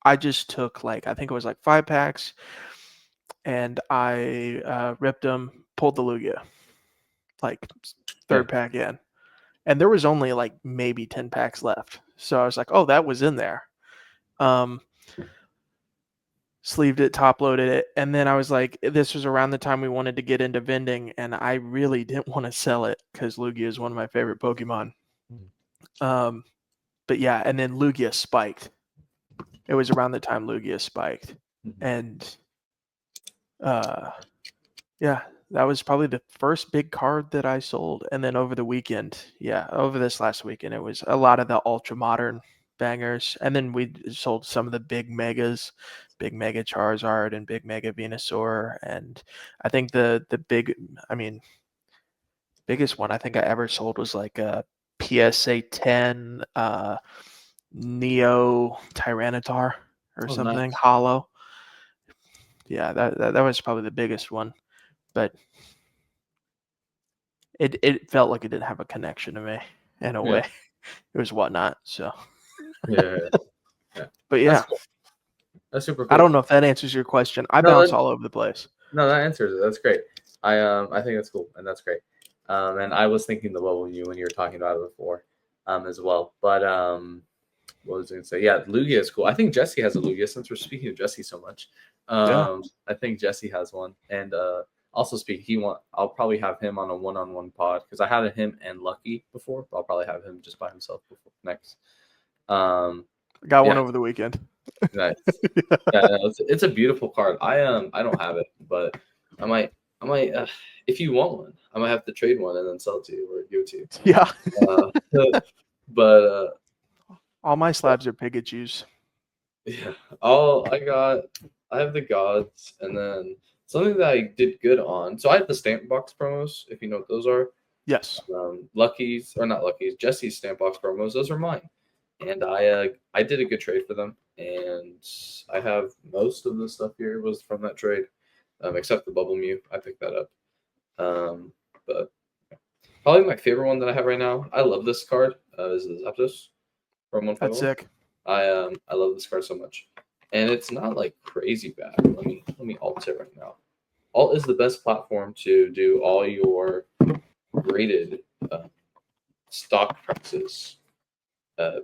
I just took I think it was like 5 packs, and I ripped them, pulled the Lugia, like third pack in. And there was only like maybe 10 packs left. So I was like, oh, that was in there. Sleeved it, top loaded it, and then I was like, this was around the time we wanted to get into vending, and I really didn't want to sell it because Lugia is one of my favorite Pokemon. But yeah, and then Lugia spiked. It was around the time Lugia spiked, and yeah, that was probably the first big card that I sold. And then over the weekend, over this last weekend, it was a lot of the ultra modern bangers, and then we sold some of the big megas, big mega Charizard and big mega Venusaur, and I think the biggest one I think I ever sold was like a PSA 10 Neo Tyranitar or something. Nice. Hollow. Yeah, that was probably the biggest one, but it felt like it didn't have a connection to me in a way. It was Whatnot, so yeah. But yeah, that's super cool. I don't know if that answers your question. I bounce all over the place. No, that answers it. That's great. I think that's cool, and that's great. And I was thinking the Bubble Mew when you were talking about it before, as well. But what was I gonna say? Yeah, Lugia is cool. I think Jesse has a Lugia, since we're speaking of Jesse so much. I think Jesse has one, and also I'll probably have him on a one-on-one pod, because I had him and Lucky before, but I'll probably have him just by himself next. Got one over the weekend. Nice. Yeah, no, it's a beautiful card. I don't have it, but I might if you want one, I might have to trade one and then sell it to you or give it to you. Yeah. But All my slabs are Pikachus. yeah, I have the gods, and then something that I did good on. So I have the stamp box promos, if you know what those are. Yes. Lucky's or not Lucky's, Jesse's stamp box promos. Those are mine, and I did a good trade for them, and I have most of the stuff here was from that trade, except the Bubble Mew. I picked that up, but probably my favorite one that I have right now. I love this card. Is the Zapdos from one. That's sick. I love this card so much, and it's not like crazy bad. Let me alt it right now. Alt is the best platform to do all your rated stock prices.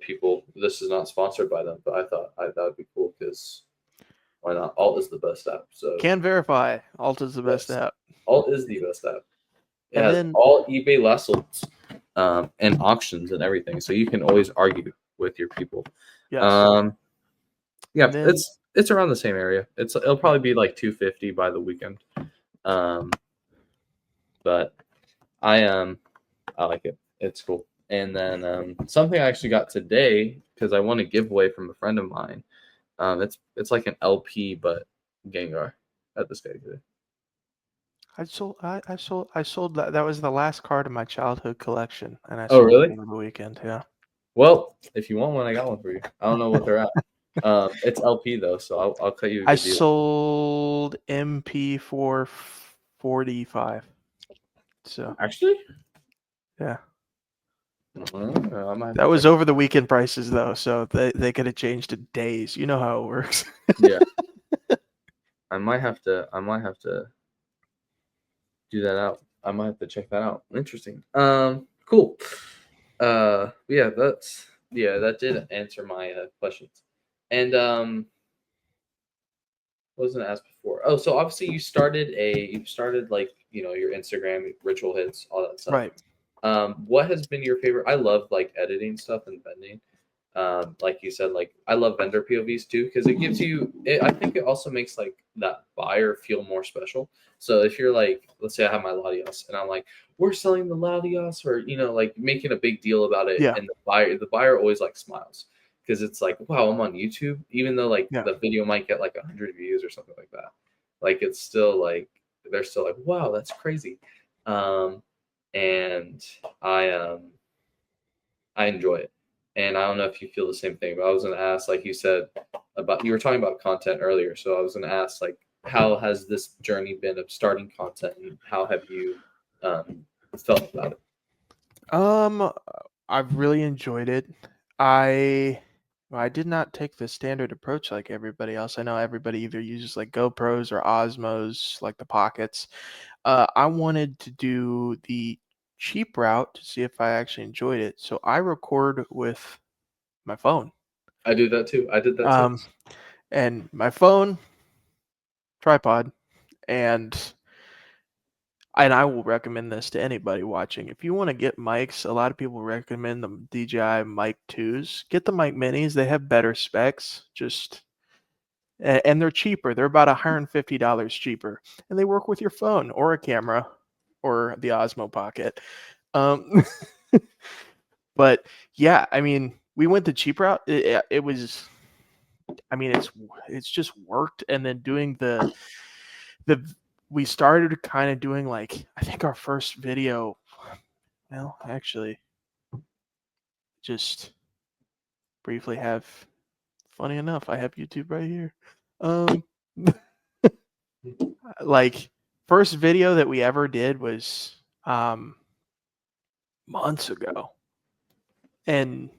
People, this is not sponsored by them, but I thought that would be cool because why not? Alt is the best app. So Can verify. Alt is the best app. Alt is the best app. It And has then- all eBay lessons and auctions and everything, so you can always argue with your people. Yes. Yeah, And then- it's around the same area. It'll probably be like 250 by the weekend. But I like it. It's cool. And then something I actually got today because I won a giveaway from a friend of mine. It's like an LP but Gengar at this guy today. I sold that. That was the last card in my childhood collection, and I Oh, sold really? it over the weekend. Yeah. Well, if you want one, I got one for you. I don't know what they're at. It's LP though, so I'll cut you a I good deal. sold MP for 45. So Actually, yeah, I might have that to was check. over the weekend prices though, so they could have changed to days. You know how it works. Yeah. I might have to do that out. I might have to check that out. Interesting. Cool. Yeah, that did answer my questions. And what was I gonna ask before? Oh, so obviously you started like, your Instagram ritual hits, all that stuff. Right. What has been your favorite? I love like editing stuff and vending. Like you said, like I love vendor POVs too because it gives you. I think it also makes like that buyer feel more special. So if you're like, let's say I have my Latios and I'm like, we're selling the Latios, or like making a big deal about it, Yeah. and the buyer always like smiles because it's like, wow, I'm on YouTube, even though like Yeah. the video might get like 100 views or something like that. Like it's still like they're still like, wow, that's crazy. And I enjoy it. And I don't know if you feel the same thing, but I was going to ask, like you said, you were talking about content earlier. So I was going to ask, like, how has this journey been of starting content, and how have you felt about it? I've really enjoyed it. I did not take the standard approach like everybody else. I know everybody either uses like GoPros or Osmos, like the pockets. I wanted to do the cheap route to see if I actually enjoyed it. So I record with my phone. I do that too. I did that too. And my phone, tripod, and I will recommend this to anybody watching. If you want to get mics, a lot of people recommend the DJI Mic 2s. Get the Mic Minis. They have better specs. And they're cheaper. They're about $150 cheaper. And they work with your phone or a camera or the Osmo Pocket. But yeah, I mean, we went the cheap route. It was, I mean, it's just worked. And then doing we started kind of doing like, I think our first video, well, actually, just briefly funny enough, I have YouTube right here. Like first video that we ever did was months ago, and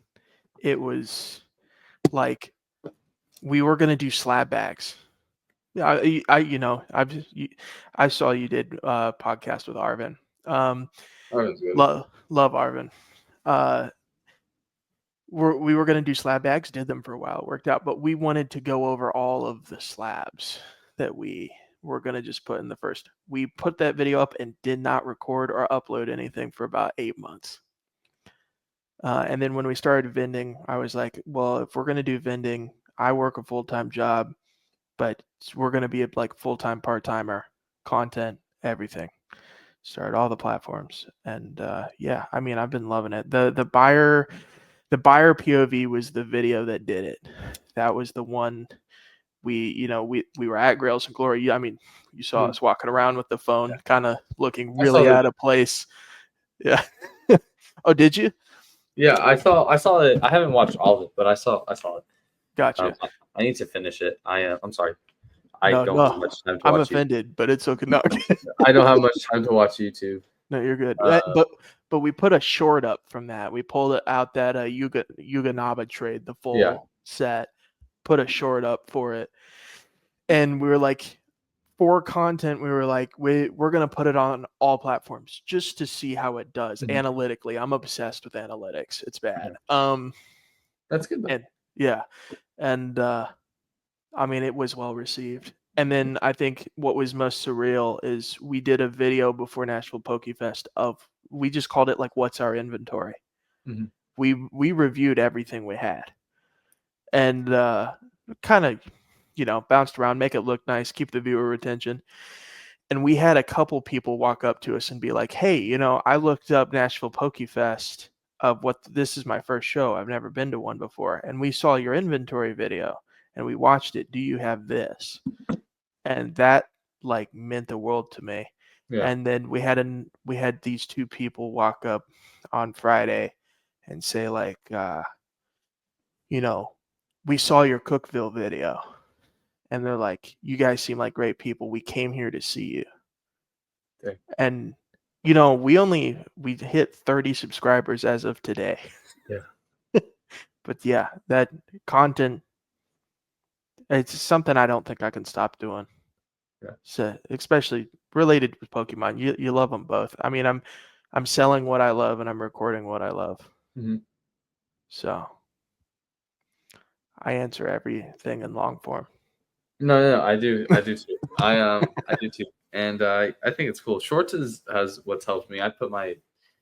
it was like we were gonna do slab bags. I saw you did a podcast with Arvin. Arvin's good. Love Arvin. We were going to do slab bags, did them for a while, it worked out, but we wanted to go over all of the slabs that we were going to just put in the first. We put that video up and did not record or upload anything for about 8 months. And then when we started vending, I was like, well, if we're going to do vending, I work a full-time job, but we're going to be like full-time, part-timer, content, everything. Start all the platforms. And yeah, I mean, I've been loving it. The buyer POV was the video that did it. That was the one we were at Grails and Glory. I mean, you saw us walking around with the phone, kind of looking really out of place. Yeah. Oh, did you? Yeah, I saw it. I haven't watched all of it, but I saw it. Gotcha. I need to finish it. I'm sorry. I No, don't no, have much time to I'm watch offended, but it's okay. No, I don't have much time to watch YouTube. no, you're good. Uh, But we put a short up from that. We pulled it out that Yuga Naba trade, the full set. Put a short up for it, and we were like, for content, we were like, we're gonna put it on all platforms just to see how it does analytically. I'm obsessed with analytics. It's bad. That's good. And yeah, and I mean, it was well received. And then I think what was most surreal is we did a video before Nashville PokéFest we just called it like, what's our inventory? Mm-hmm. We reviewed everything we had, and kind of, bounced around, make it look nice, keep the viewer retention. And we had a couple people walk up to us and be like, hey, I looked up Nashville PokéFest this is my first show. I've never been to one before. And we saw your inventory video and we watched it. Do you have this? And that like meant the world to me. Yeah. And then we had these two people walk up on Friday and say like, we saw your Cookville video. And they're like, you guys seem like great people. We came here to see you. Okay. And, we hit 30 subscribers as of today. Yeah. But yeah, that content, it's something I don't think I can stop doing. Yeah. So, especially related with Pokemon. You love them both. I mean, I'm selling what I love and I'm recording what I love. Mm-hmm. So I answer everything in long form. No, I do too. I do too, and I think it's cool. Shorts has what's helped me. I put my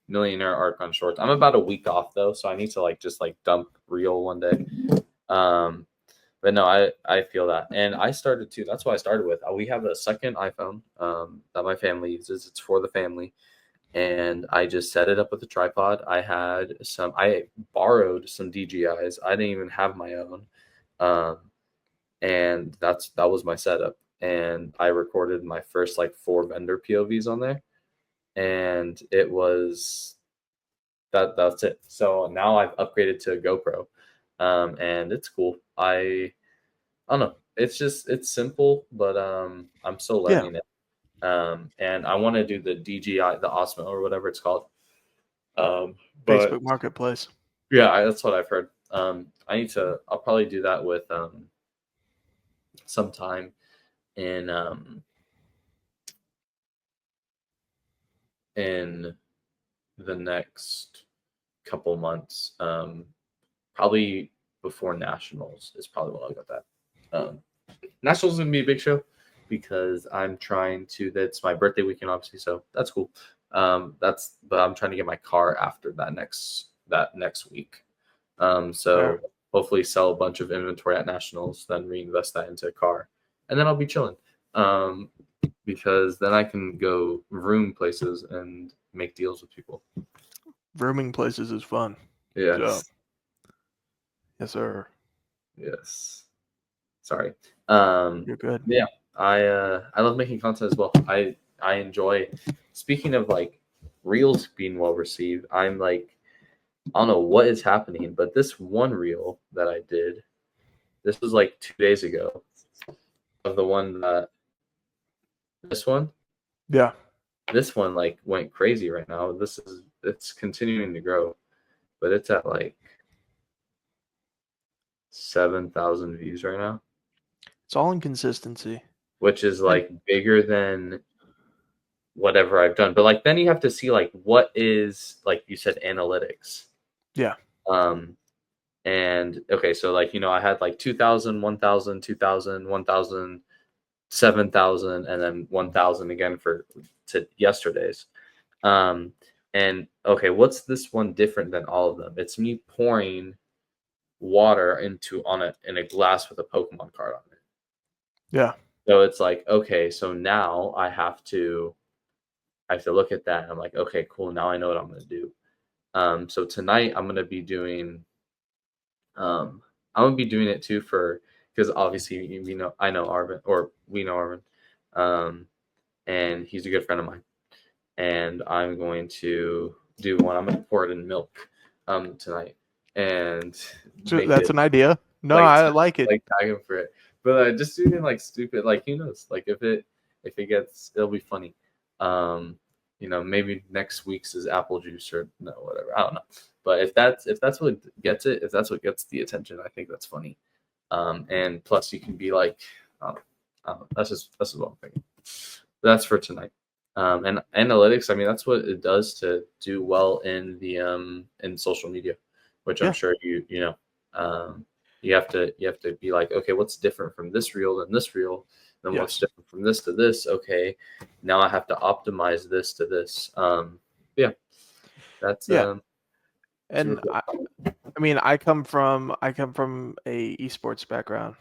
millionaire arc on Shorts. I'm about a week off though, so I need to just dump Reel one day. But no, I feel that, and I started too. That's what I started with. We have a second iPhone that my family uses. It's for the family, and I just set it up with a tripod. I borrowed some DJIs. I didn't even have my own. And that was my setup, and I recorded my first 4 vendor POVs on there, and it was that's it. So now I've upgraded to a GoPro, and it's cool. I don't know, it's simple, but I'm still learning it, and I want to do the DJI, the Osmo or whatever it's called, Facebook Marketplace. Yeah, that's what I've heard. I'll probably do that with sometime in the next couple months, probably before Nationals is probably when I'll get that. Nationals is gonna be a big show because that's my birthday weekend, obviously, so that's cool. But I'm trying to get my car after that next week. So hopefully sell a bunch of inventory at Nationals, then reinvest that into a car, and then I'll be chilling. Because then I can go room places and make deals with people. Rooming places is fun. Yes. Yes, sir. Yes. Sorry. You're good. Yeah. I love making content as well. I enjoy, speaking of reels being well received, I'm I don't know what is happening, but this one reel that I did, this was 2 days ago, of the one this one. Yeah. This one went crazy right now. It's continuing to grow, but it's at 7,000 views right now. It's all inconsistency, which is bigger than whatever I've done. But then you have to see what is, you said, analytics. Yeah. And okay, so I had 2,000, 1,000, 2,000, 1,000, 7,000, and then 1,000 again to yesterday's. And okay, what's this one different than all of them? It's me pouring water in a glass with a Pokemon card on it. Yeah. So it's like, okay, so now I have to look at that and I'm like, okay, cool, now I know what I'm gonna do. So tonight I'm gonna be doing it too because obviously I know Arvin, or we know Arvin, and he's a good friend of mine. And I'm going to do one. I'm gonna pour it in milk tonight and So make that's it an idea. No, like I like it. like tag him for it. But just doing like stupid, like who knows? Like if it gets, it'll be funny. Maybe next week's is apple juice or no, whatever. I don't know. But if that's what gets it, if that's what gets the attention, I think that's funny. And plus you can be like, I don't know. That's what I'm thinking. That's for tonight. And analytics, I mean, that's what it does to do well in the in social media, which I'm sure you know. You have to be like, okay, what's different from this reel than this reel? Then what's different from this to this? Okay, now I have to optimize this to this. Yeah, that's And I mean, I come from a esports background.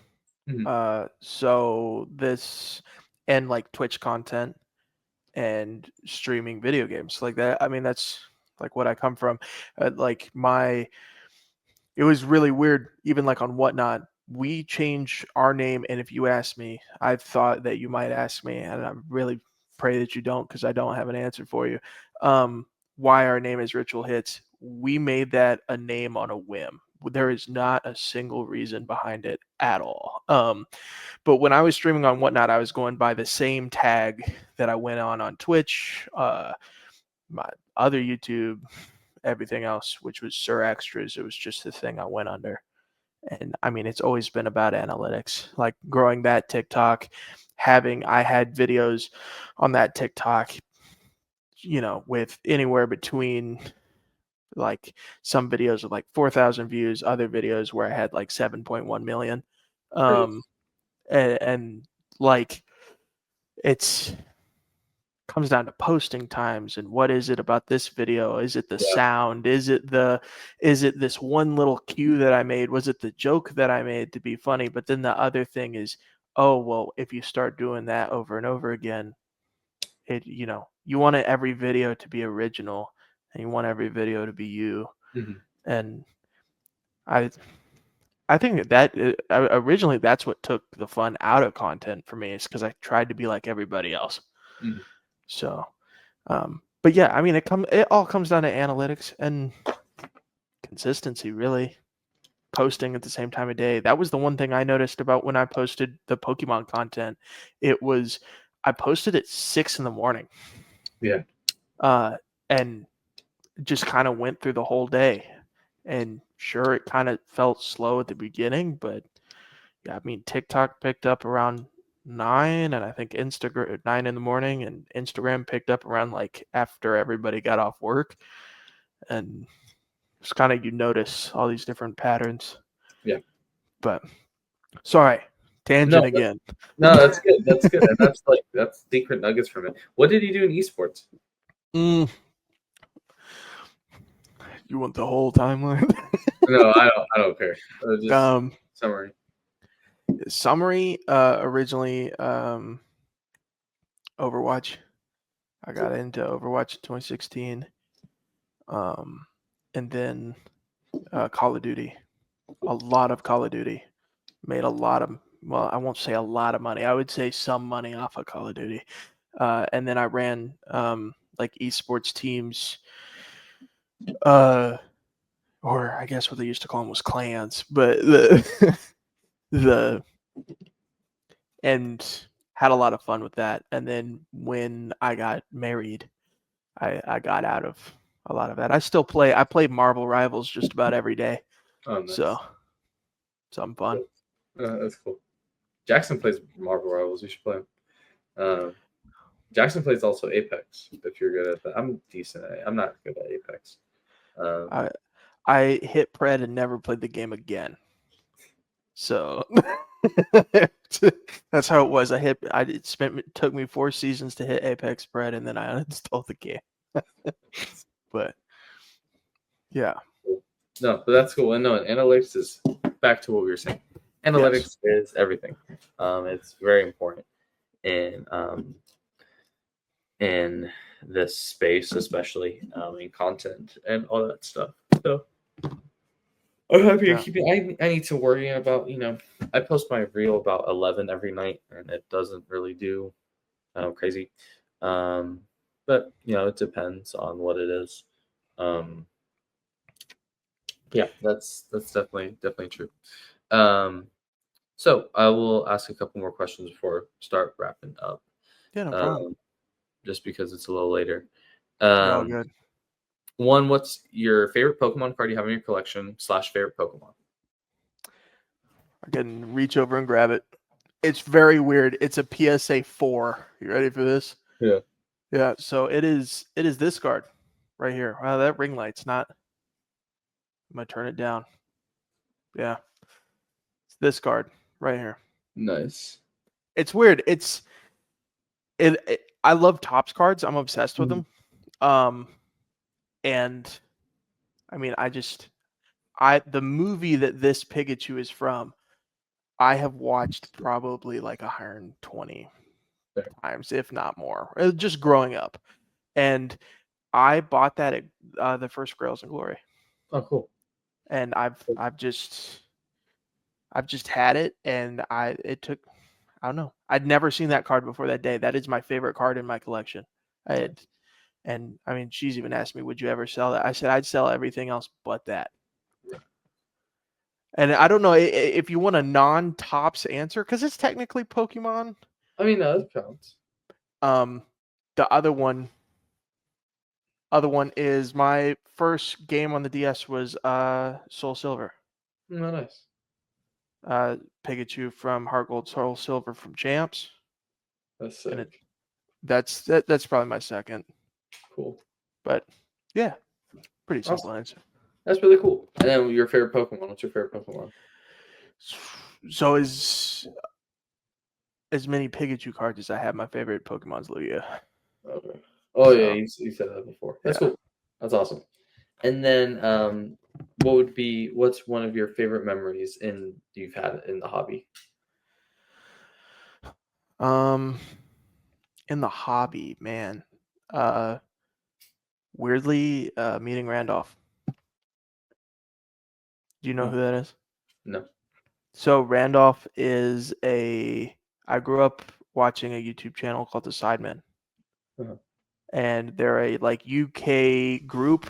So this and like Twitch content and streaming video games like that. I mean, that's like what I come from. It was really weird, even like on Whatnot. We change our name, and if you ask me, I thought that you might ask me, and I really pray that you don't, because I don't have an answer for you. Why our name is Ritual Hits? We made that a name on a whim. There is not a single reason behind it at all. But when I was streaming on Whatnot, I was going by the same tag that I went on Twitch, my other YouTube, everything else, which was Sir Extras. It was just the thing I went under. And I mean, it's always been about analytics, like growing that TikTok, I had videos on that TikTok, with anywhere between like some videos with like 4,000 views, other videos where I had like 7.1 million. And like, it's comes down to posting times and what is it about this video? Is it the sound? Is it this one little cue that I made? Was it the joke that I made to be funny? But then the other thing is, oh, well, if you start doing that over and over again, you want every video to be original and you want every video to be you. And I think that originally that's what took the fun out of content for me, is because I tried to be like everybody else. So, but yeah, I mean, it all comes down to analytics and consistency, really. Posting at the same time of day. That was the one thing I noticed about when I posted the Pokemon content. I posted at 6 a.m. Yeah. And just kind of went through the whole day. And sure, it kind of felt slow at the beginning, but yeah, I mean, TikTok picked up around 9, and I think Instagram at 9 a.m, and Instagram picked up around like after everybody got off work. And it's kind of, you notice all these different patterns. Yeah. But sorry, tangent again. No, that's good. That's good. And that's secret nuggets from it. What did you do in esports? You want the whole timeline? No, I don't care. Just summary. Originally, Overwatch. I got into Overwatch in 2016. And then Call of Duty. A lot of Call of Duty. Made a lot of, well, I won't say a lot of money. I would say some money off of Call of Duty. And then I ran like esports teams, or I guess what they used to call them was clans, but and had a lot of fun with that. And then when I got married, I got out of a lot of that. I play Marvel Rivals just about every day. Oh, nice. So something fun. That's cool. Jackson plays Marvel Rivals. You should play him. Jackson plays also Apex, if you're good at that. I'm decent at it. I'm not good at Apex. I hit Pred and never played the game again. So that's how it was. It took me 4 seasons to hit Apex Pred, and then I uninstalled the game. But yeah. No, but that's cool. And no, analytics is back to what we were saying. Analytics is everything. It's very important in this space, especially in content and all that stuff. So I'm happy to keep it. I need to worry about, I post my reel about 11 every night, and it doesn't really do crazy. But it depends on what it is. Yeah, that's definitely true. So I will ask a couple more questions before start wrapping up. Yeah, no problem. Just because it's a little later. You're all good. One, what's your favorite Pokemon card you have in your collection / favorite Pokemon? I can reach over and grab it. It's very weird. It's a PSA 4. You ready for this? Yeah. Yeah, so it is this card right here. Wow, that ring light's not. I'm going to turn it down. Yeah. It's this card right here. Nice. It's weird. I love Topps cards. I'm obsessed with them. And I mean, the movie that this Pikachu is from, I have watched probably like 120 times, if not more, just growing up. And I bought that at the first Grails in Glory. Oh, cool. And I've just had it, and it took, I don't know. I'd never seen that card before that day. That is my favorite card in my collection. And I mean, she's even asked me, would you ever sell that? I said, I'd sell everything else but that. And I don't know if you want a non-Topps answer, because it's technically Pokemon. I mean, no, that counts. The other one is my first game on the DS was Soul Silver. Oh, nice. Pikachu from Heart Gold, Soul Silver from Champs. That's sick. And that's probably my second. Cool. But yeah, pretty simple answer. That's really cool. And then your favorite Pokemon. What's your favorite Pokemon? So as many Pikachu cards as I have, my favorite Pokemon's Lugia. Okay. Oh, yeah, you said that before. That's cool. That's awesome. And then what's one of your favorite memories you've had in the hobby? In the hobby, man. Weirdly, meeting Randolph. Do you know who that is? No. So Randolph is I grew up watching a YouTube channel called The Sidemen. Uh-huh. And they're a like UK group,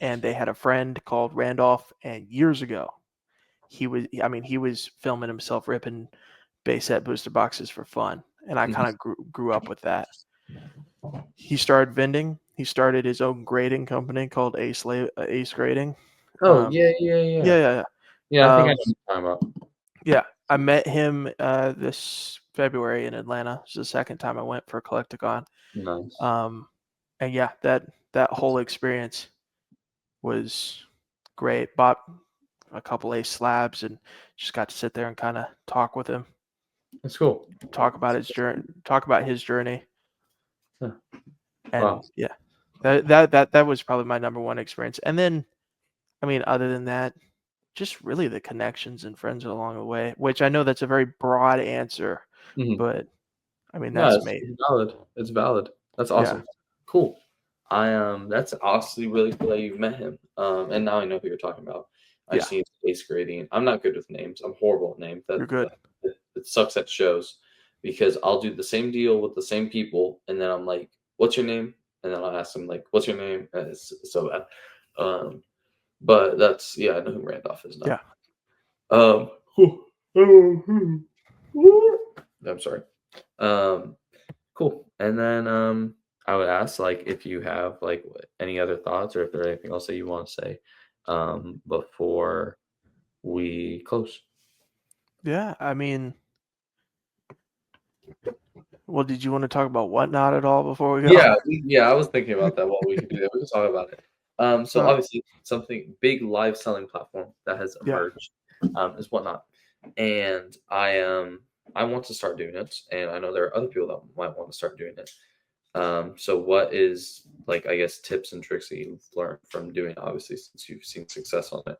and they had a friend called Randolph, and years ago he was filming himself ripping base set booster boxes for fun, and I kind of grew up with that. He started vending. He started his own grading company called Ace Grading. Oh, yeah. Yeah, I think I know what you're talking about. Yeah, I met him this February in Atlanta. It's the second time I went for a Collecticon. Nice. And yeah, that whole experience was great. Bought a couple Ace slabs and just got to sit there and kind of talk with him. That's cool. Talk about his journey. Huh. And wow. Yeah, that was probably my number one experience. And then, I mean, other than that, just really the connections and friends along the way, which I know that's a very broad answer, but I mean, that's me. It's valid. It's valid. That's awesome. Yeah. Cool. That's honestly really cool that you've met him. And now I know who you're talking about. I've seen Ace Grading. I'm not good with names. I'm horrible at names. You're good. It sucks at shows because I'll do the same deal with the same people, and then I'm like, "What's your name?" And then I'll ask them like, "What's your name?" And it's so bad. But that's I know who Randolph is now. Yeah. I'm sorry. Cool. And then I would ask like if you have like any other thoughts or if there's anything else that you want to say before we close. Yeah, I mean, well, did you want to talk about Whatnot at all before we go? Yeah, I was thinking about that. What we could do that. We can talk about it. So obviously something big live selling platform that has emerged is Whatnot, and I want to start doing it, and I know there are other people that might want to start doing it. So what is like, I guess, tips and tricks that you've learned from doing, obviously, since you've seen success on it?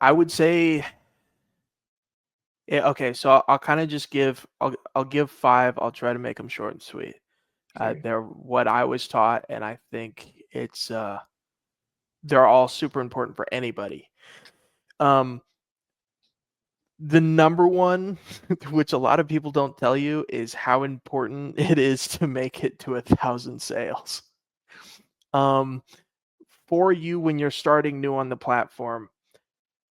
I would say, yeah, okay, so I'll kind of just I'll give 5. I'll try to make them short and sweet. Okay. They're what I was taught, and I think it's they're all super important for anybody. The number one, which a lot of people don't tell you, is how important it is to make it to 1,000 sales. For you when you're starting new on the platform,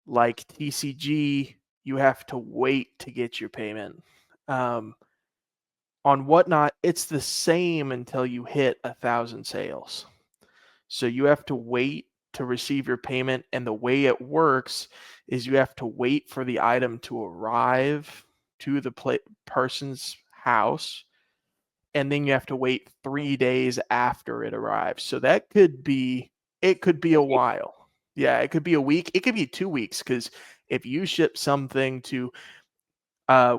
like TCG, you have to wait to get your payment. On Whatnot, it's the same until you hit 1,000 sales. So you have to wait to receive your payment, and the way it works is you have to wait for the item to arrive to the person's house, and then you have to wait 3 days after it arrives. So that could be a while. Yeah, it could be a week. It could be 2 weeks, because if you ship something to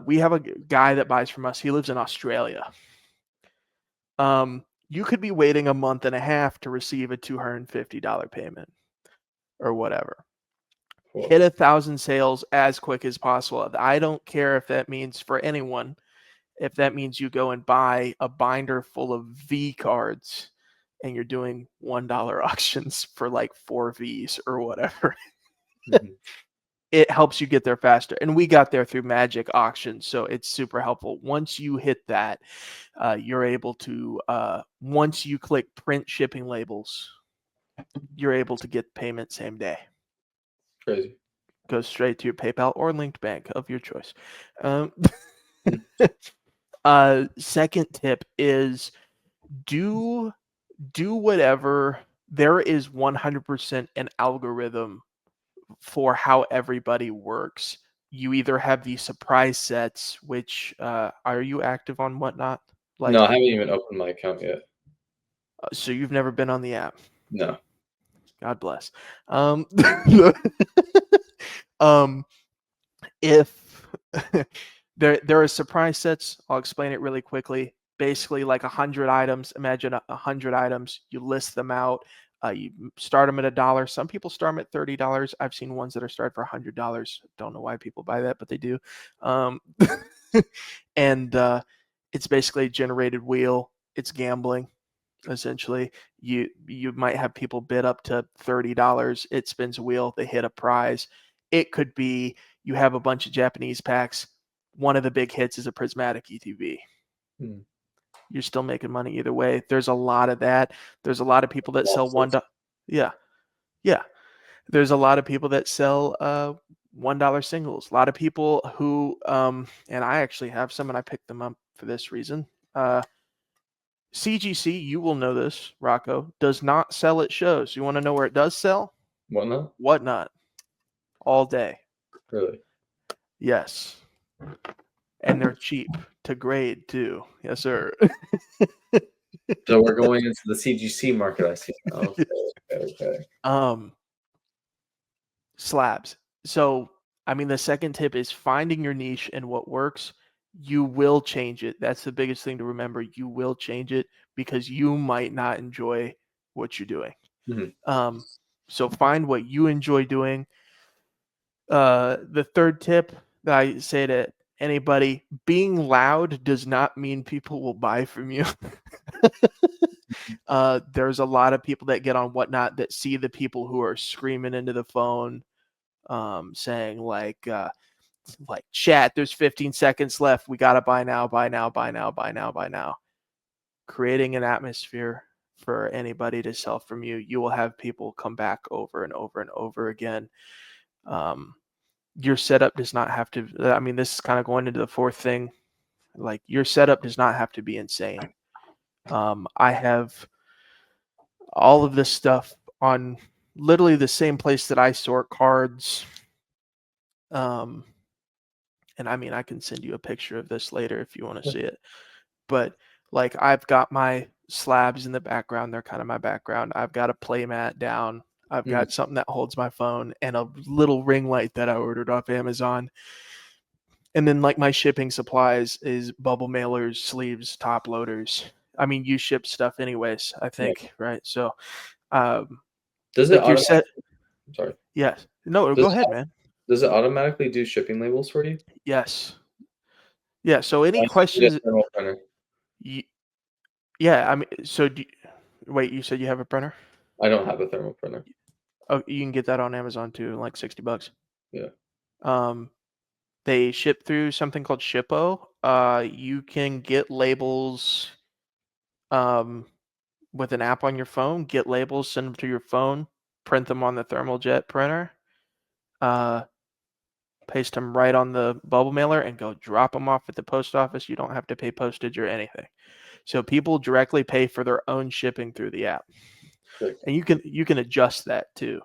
we have a guy that buys from us. He lives in Australia. You could be waiting a month and a half to receive a $250 payment or whatever. Cool. Hit 1,000 sales as quick as possible. I don't care if that means, for anyone, if that means you go and buy a binder full of V cards and you're doing $1 auctions for like 4 Vs or whatever. Mhm. It helps you get there faster. And we got there through Magic auctions, so it's super helpful. Once you hit that, you're able to, once you click print shipping labels, you're able to get payment same day. Crazy. Goes straight to your PayPal or linked bank of your choice. Second tip is do whatever. There is 100% an algorithm for how everybody works. You either have the surprise sets, which are you active on Whatnot? Like, No, I haven't even opened my account yet. So you've never been on the app. No. God bless. If there are surprise sets, I'll explain it really quickly. Basically, like 100 items. Imagine 100 items. You list them out. You start them at $1. Some people start them at $30. I've seen ones that are started for $100. Don't know why people buy that, but they do. And it's basically a generated wheel. It's gambling, essentially. You might have people bid up to $30. It spins a wheel. They hit a prize. It could be you have a bunch of Japanese packs. One of the big hits is a prismatic ETB. You're still making money either way. There's a lot of that. There's a lot of people that sell yeah. There's a lot of people that sell $1 singles. A lot of people who and I actually have some, and I picked them up for this reason. CGC, you will know this, Rocco, does not sell at shows. You want to know where it does sell? Whatnot? Whatnot. All day. Really? Yes. And they're cheap to grade too. Yes, sir. So we're going into the CGC market, I see. Okay. Slabs. So, I mean, the second tip is finding your niche and what works. You will change it. That's the biggest thing to remember. You will change it because you might not enjoy what you're doing. Mm-hmm. So find what you enjoy doing. The third tip that I say to anybody, being loud does not mean people will buy from you. There's a lot of people that get on Whatnot that see the people who are screaming into the phone, saying like chat, there's 15 seconds left. We got to buy now, buy now, buy now, buy now, buy now. Creating an atmosphere for anybody to sell from you. You will have people come back over and over and over again. Your setup does not have to, I mean, this is kind of going into the fourth thing. Like, your setup does not have to be insane. I have all of this stuff on literally the same place that I sort cards. And I mean, I can send you a picture of this later if you want to see it. But like, I've got my slabs in the background. They're kind of my background. I've got a play mat down. I've got something that holds my phone and a little ring light that I ordered off Amazon. And then like my shipping supplies is bubble mailers, sleeves, top loaders. I mean, you ship stuff anyways, I think, right? So, Does it like you're set. sorry. Yes. No, Does go it, ahead, man. does it automatically do shipping labels for you? Yes. Yeah. So any I need a questions? thermal printer. Yeah. I mean, so wait, you said you have a printer? I don't have a thermal printer. Oh, you can get that on Amazon too, like $60. Yeah. They ship through something called Shippo. You can get labels with an app on your phone, get labels, send them to your phone, print them on the thermal jet printer, paste them right on the bubble mailer, and go drop them off at the post office. You don't have to pay postage or anything. So people directly pay for their own shipping through the app. Good. And you can adjust that too.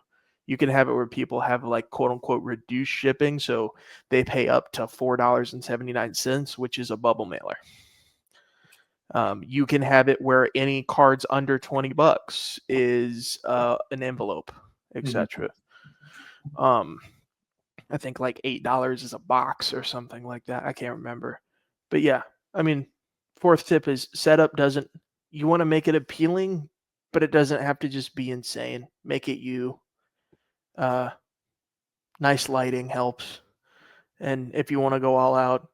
You can have it where people have like quote unquote reduced shipping, so they pay up to $4.79, which is a bubble mailer. You can have it where any cards under $20 is an envelope, etc. I think like $8 is a box or something like that. I can't remember, but yeah, I mean, fourth tip is setup doesn't. You want to make it appealing, but it doesn't have to just be insane. Make it you. Nice lighting helps, and if you want to go all out,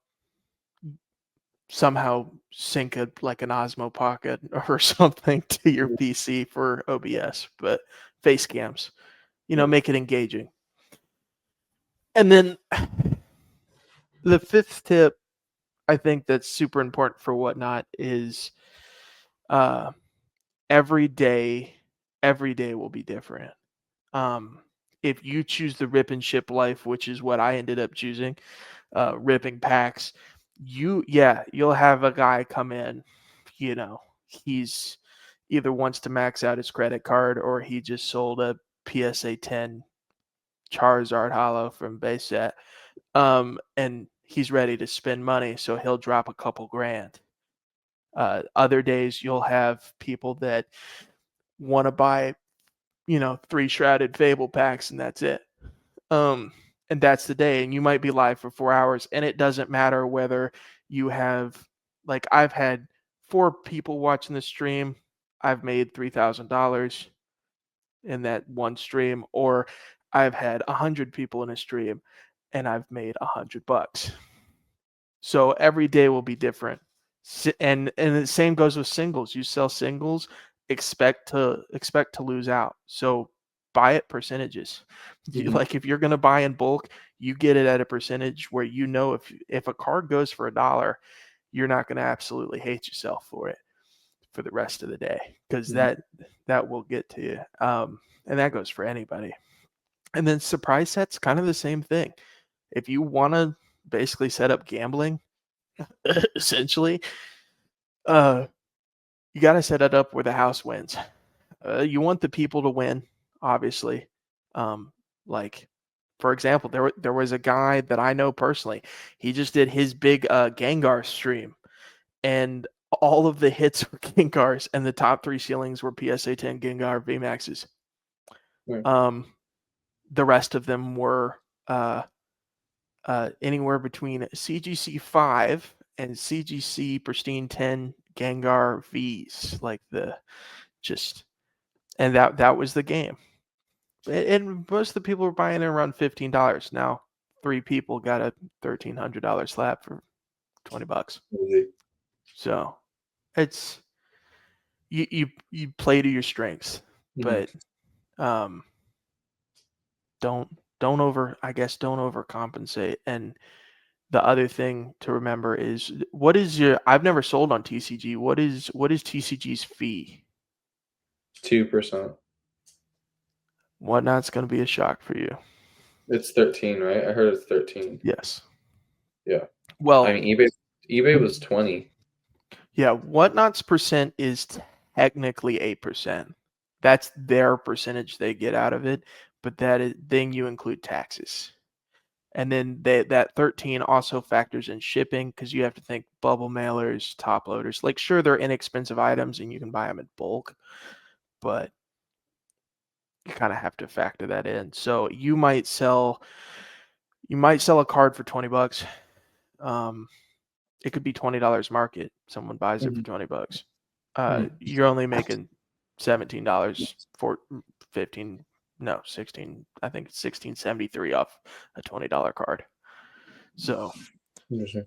somehow sync it like an Osmo Pocket or something to your PC for OBS, but face cams, make it engaging. And then the fifth tip, I think that's super important for Whatnot is every day will be different. If you choose the rip and ship life, which is what I ended up choosing, ripping packs, you'll have a guy come in, he's either wants to max out his credit card or he just sold a PSA 10 Charizard Holo from base set, and he's ready to spend money, so he'll drop a couple grand. Other days you'll have people that want to buy 3 shrouded fable packs and that's it. And that's the day, and you might be live for 4 hours, and it doesn't matter whether you have, like, I've had 4 people watching the stream. I've made $3,000 in that one stream, or I've had 100 people in a stream and I've made $100. So every day will be different. And the same goes with singles. You sell singles, expect to lose out. So buy at percentages. Like if you're going to buy in bulk, you get it at a percentage where if a card goes for $1, you're not going to absolutely hate yourself for it for the rest of the day, because that will get to you. And that goes for anybody. And then surprise sets, kind of the same thing. If you want to basically set up gambling, essentially, you got to set it up where the house wins. You want the people to win, obviously. Like, for example, there was a guy that I know personally. He just did his big Gengar stream, and all of the hits were Gengars, and the top 3 ceilings were PSA 10 Gengar VMAXs. Right. The rest of them were anywhere between CGC 5 and CGC Pristine 10 Gengar Vs, like and that was the game. And most of the people were buying it around $15. Now 3 people got a $1,300 slab for $20. So it's you play to your strengths, but don't overcompensate. And the other thing to remember is, I've never sold on TCG. What is TCG's fee? 2%. Whatnot's going to be a shock for you. It's 13, right? I heard it's 13. Yes. Yeah. Well, I mean, eBay was 20. Yeah, Whatnot's percent is technically 8%. That's their percentage they get out of it, but then you include taxes. And then that 13 also factors in shipping, because you have to think bubble mailers, top loaders. Like, sure, they're inexpensive items and you can buy them in bulk, but you kind of have to factor that in. So you might sell a card for $20. it could be $20 market. Someone buys it for $20. You're only making $17 for 15. No, 16. I think it's 16.73 off a $20 card. So Interesting.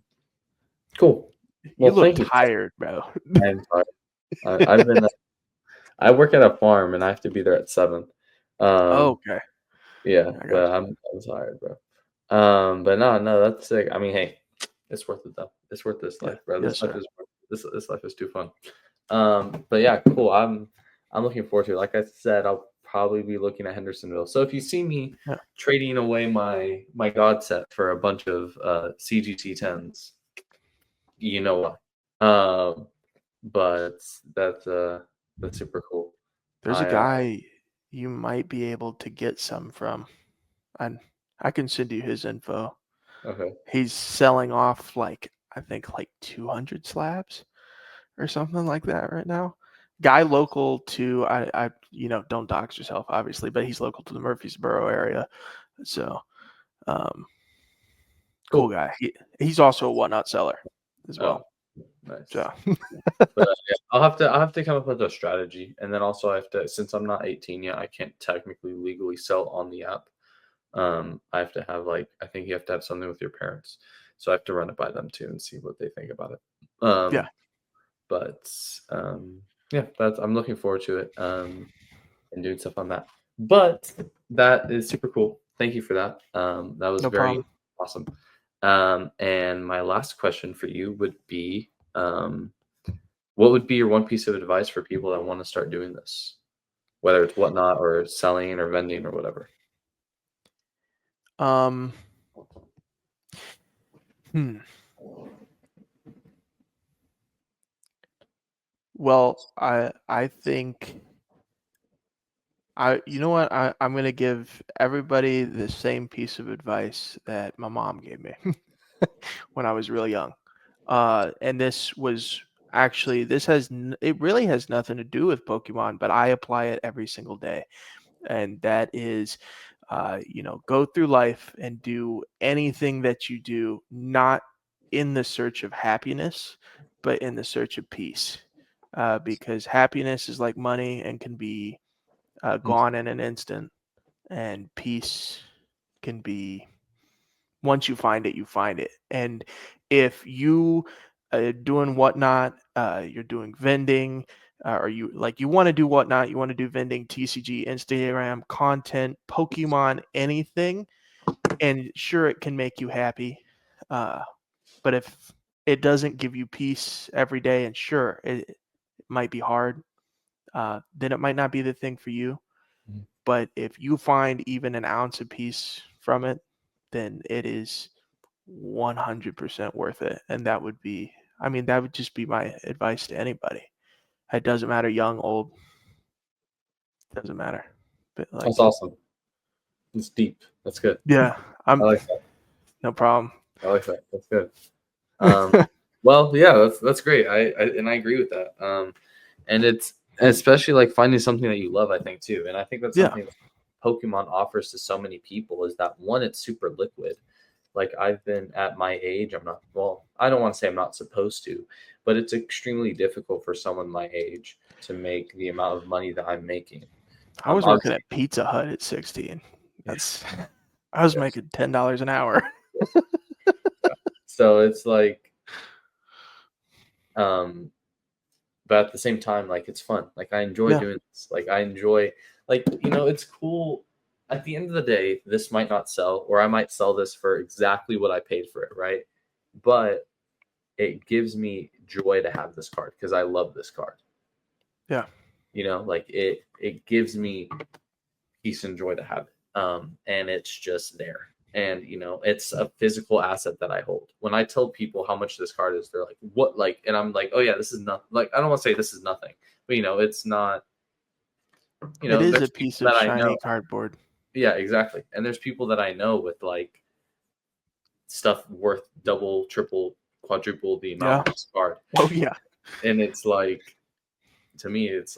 Cool. You look tired, bro. I'm tired. I've been. I work at a farm and I have to be there at 7. Okay. Yeah, but I'm tired, bro. But no, that's sick. I mean, hey, it's worth it though. It's worth this life, bro. This life is this life is too fun. But yeah, cool. I'm looking forward to it. Like I said, I'll probably be looking at Hendersonville. So if you see me trading away my god set for a bunch of CGT 10s, you know why. But that's super cool. There's a guy you might be able to get some from. I can send you his info. Okay. He's selling off I think 200 slabs or something like that right now. Guy local to I don't dox yourself obviously, but he's local to the Murfreesboro area. So cool guy. He's also a whatnot seller as well. Nice. So but I'll have to come up with a strategy, and then also I have to, since I'm not 18 yet, I can't technically legally sell on the app. I have to have I think you have to have something with your parents, so I have to run it by them too and see what they think about it. I'm looking forward to it and doing stuff on that. But that is super cool. Thank you for that. That was very awesome. And my last question for you would be, what would be your one piece of advice for people that want to start doing this, whether it's whatnot or selling or vending or whatever? Well, I think you know what? I'm going to give everybody the same piece of advice that my mom gave me when I was really young. And this was actually, it really has nothing to do with Pokemon, but I apply it every single day. And that is, go through life and do anything that you do, not in the search of happiness, but in the search of peace. Because happiness is like money and can be gone in an instant, and peace can be, once you find it, you find it. And if you doing whatnot, you're doing vending, or you want to do whatnot, you want to do vending, TCG, Instagram content, Pokemon, anything, and sure, it can make you happy, but if it doesn't give you peace every day, and sure, it might be hard, then it might not be the thing for you. But if you find even an ounce of peace from it, then it is 100% worth it. And that would just be my advice to anybody. It doesn't matter, young, old, doesn't matter. But that's awesome. It's deep. That's good. Yeah, I like that. No problem. I like that. That's good. Well, yeah, that's great. I agree with that. And it's especially finding something that you love, I think too. And I think that's something that Pokemon offers to so many people, is that one, it's super liquid. I've been at my age, I don't want to say I'm not supposed to, but it's extremely difficult for someone my age to make the amount of money that I'm making. I was working at Pizza Hut at 16. I was making $10 an hour. So it's but at the same time, it's fun. I enjoy doing this. I enjoy, it's cool. At the end of the day, this might not sell, or I might sell this for exactly what I paid for it, right? But it gives me joy to have this card because I love this card. Yeah. It gives me peace and joy to have it. And it's just there. And, it's a physical asset that I hold. When I tell people how much this card is, they're like, what? And I'm like, oh yeah, this is nothing. I don't want to say this is nothing, but it's not, it is a piece of shiny cardboard. Yeah, exactly. And there's people that I know with stuff worth double, triple, quadruple the amount of this card. Oh yeah. And it's to me, it's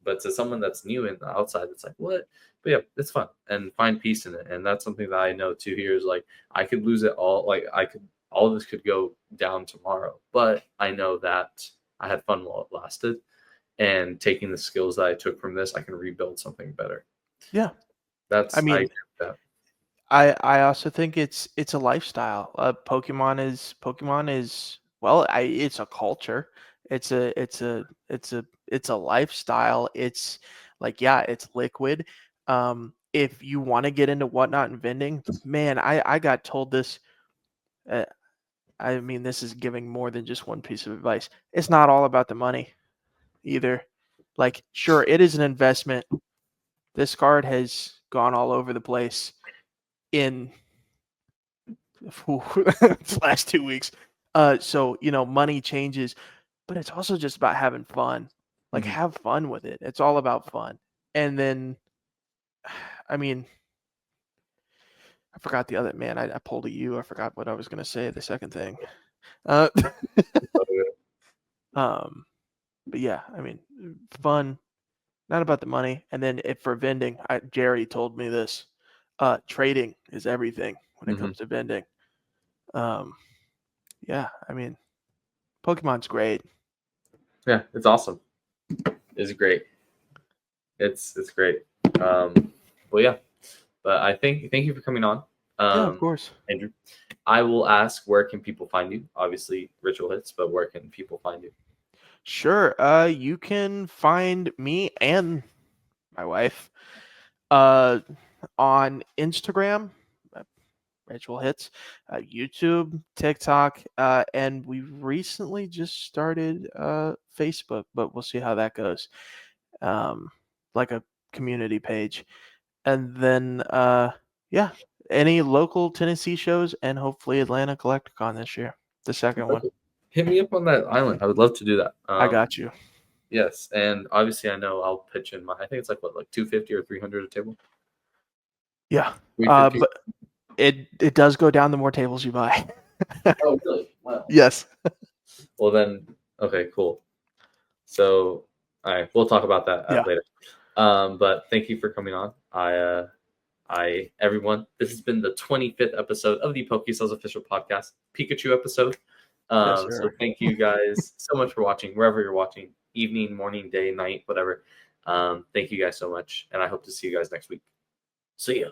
but to someone that's new in the outside, it's what? But yeah, it's fun and find peace in it. And that's something that I know too here is I could lose it all. all of this could go down tomorrow, but I know that I had fun while it lasted, and taking the skills that I took from this, I can rebuild something better. Yeah. That's I mean, agree with that. I also think it's a lifestyle. Pokemon is well, it's a culture. It's a lifestyle. It's like, yeah, it's liquid. If you want to get into whatnot and vending, man, I got told this. Uh, I mean, this is giving more than just one piece of advice. It's not all about the money either. Like, sure, it is an investment. This card has gone all over the place in the last 2 weeks. So, money changes, but it's also just about having fun. Like, Mhm. have fun with it. It's all about fun. And then, I mean, I forgot the other man. I pulled a U. I forgot what I was going to say. The second thing. Uh, but yeah, I mean, fun, not about the money. And then if for vending, Jerry told me this. Trading is everything when it Mhm. comes to vending. Yeah, I mean, Pokemon's great. Yeah, it's awesome. It's great. It's great. Well, yeah, but I thank you for coming on, Yeah, of course. Andrew. I will ask, where can people find you? Obviously, Ritual Hits, but where can people find you? Sure. You can find me and my wife on Instagram, Ritual Hits, YouTube, TikTok, and we recently just started Facebook, but we'll see how that goes. Like a community page. And then yeah, any local Tennessee shows and hopefully Atlanta Collecticon this year. The second one. Okay. Hit me up on that island. I would love to do that. I got you. Yes, and obviously I know I'll pitch in my. I think it's like 250 or 300 a table. Yeah. 350. But it does go down the more tables you buy. Oh, really? Wow. Yes. Well then, okay, cool. So, all right, we'll talk about that Yeah. later. But thank you for coming on. Everyone, this has been the 25th episode of the PokéSells Official Podcast, Pikachu episode. Yes, So sir. thank you guys so much for watching, wherever you're watching, evening, morning, day, night, whatever. Thank you guys so much, and I hope to see you guys next week. See ya.